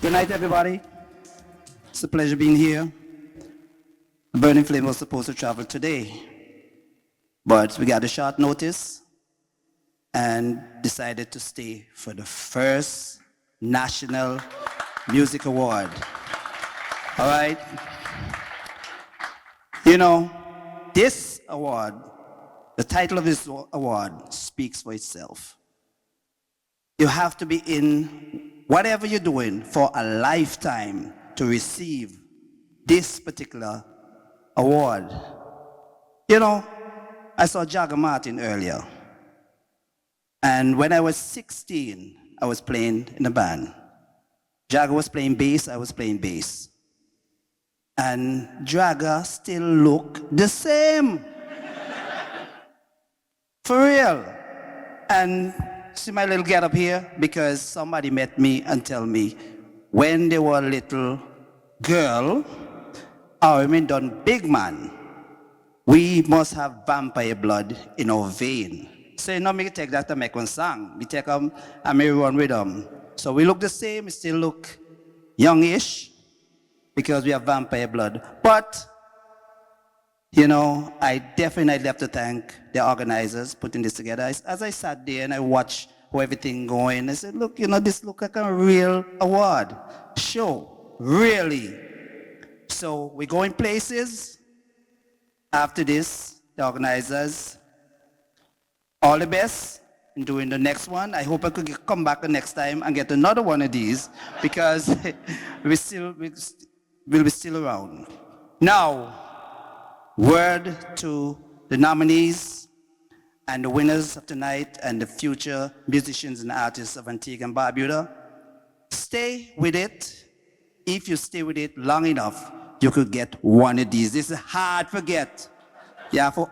Good night, everybody. It's a pleasure being here. Burning Flame was supposed to travel today, but we got a short notice and decided to stay for the first National Music Award. All right? You know, this award, the title of this award speaks for itself. You have to be in whatever you're doing for a lifetime to receive this particular award. You know, I saw Jagger Martin earlier. And when I was 16, I was playing in a band. Jagger was playing bass, I was playing bass. And Jagger still look the same. For real. And see my little get up here? Because somebody met me and tell me when they were a little girl, our women done big man. We must have vampire blood in our vein. So you know me take that to make one song. We take them and we run with them. So we look the same, we still look youngish because we have vampire blood. But, you know, I definitely have to thank the organizers putting this together. As I sat there and I watched how everything going, I said, look, you know, this look like a real award show, really. So we're going places. After this, the organizers, all the best in doing the next one. I hope I could come back the next time and get another one of these because we'll be still around. Now, word to the nominees and the winners of tonight and the future musicians and artists of Antigua and Barbuda. Stay with it. If you stay with it long enough, you could get one of these. This is hard to get. You have to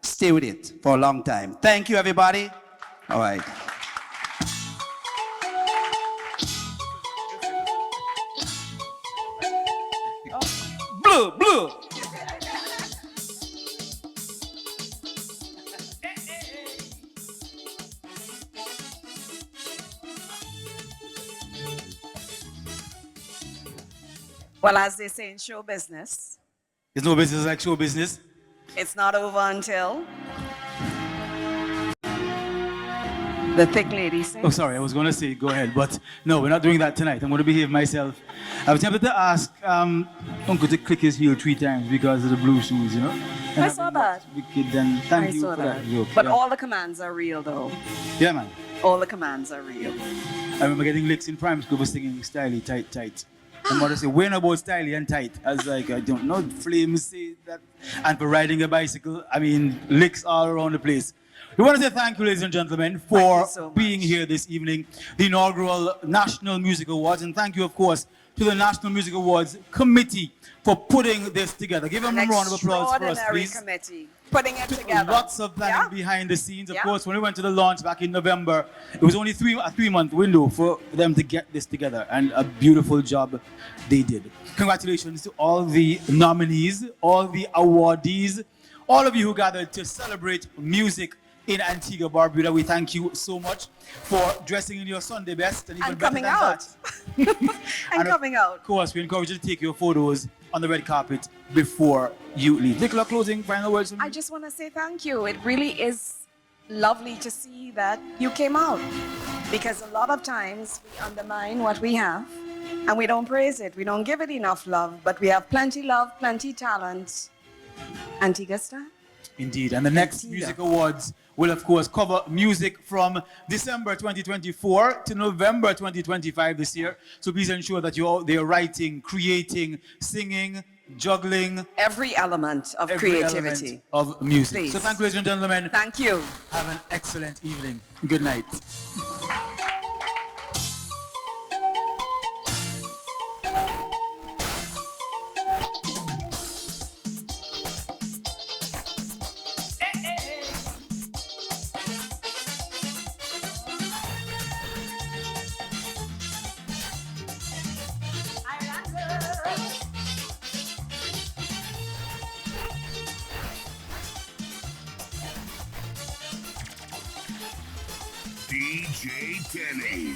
stay with it for a long time. Thank you, everybody. All right.
Blue, blue.
Well, as they say in show business,
There's no business like show business.
it's not over until the thick lady sings.
Oh, sorry, I was going to say, go ahead. But no, we're not doing that tonight. I'm going to behave myself. I was tempted to ask Uncle to click his heel 3 times because of the blue shoes, you know? And
I saw that.
Wicked, and thank
I
you
saw
for that joke.
But
yeah.
all the commands are real, though.
Yeah, man.
All the commands are real.
I remember getting licks in primary school for singing Styly, Tight, Tight. My mother said, we're not about Styly and Tight. I was like, I don't know, Flames say that. And for riding a bicycle, I mean, licks all around the place. We want to say thank you, ladies and gentlemen, for being here this evening, the inaugural National Music Awards, and thank you, of course, to the National Music Awards Committee for putting this together. Give them a round of applause for us,
Extraordinary
please.
committee. Putting it together.
Lots of planning behind the scenes. Of
Yeah.
course, when we went to the launch back in November, it was only a 3-month window for them to get this together, and a beautiful job they did. Congratulations to all the nominees, all the awardees, all of you who gathered to celebrate music in Antigua Barbuda. We thank you so much for dressing in your Sunday best and even
And
better
coming
than
out.
that.
And coming out.
Of course, we encourage you to take your photos on the red carpet before you leave. Nicola, closing final words.
I just want to say thank you. It really is lovely to see that you came out. Because a lot of times we undermine what we have and we don't praise it. We don't give it enough love, but we have plenty love, plenty talent. Antigua style.
Indeed, and the next Music Awards will, of course, cover music from December 2024 to November 2025 this year. So please ensure that you're out there writing, creating, singing, juggling.
Every element of
every
creativity.
element of music.
Please.
So thank you, ladies and gentlemen.
Thank you.
Have an excellent evening. Good night.
DJ Denny.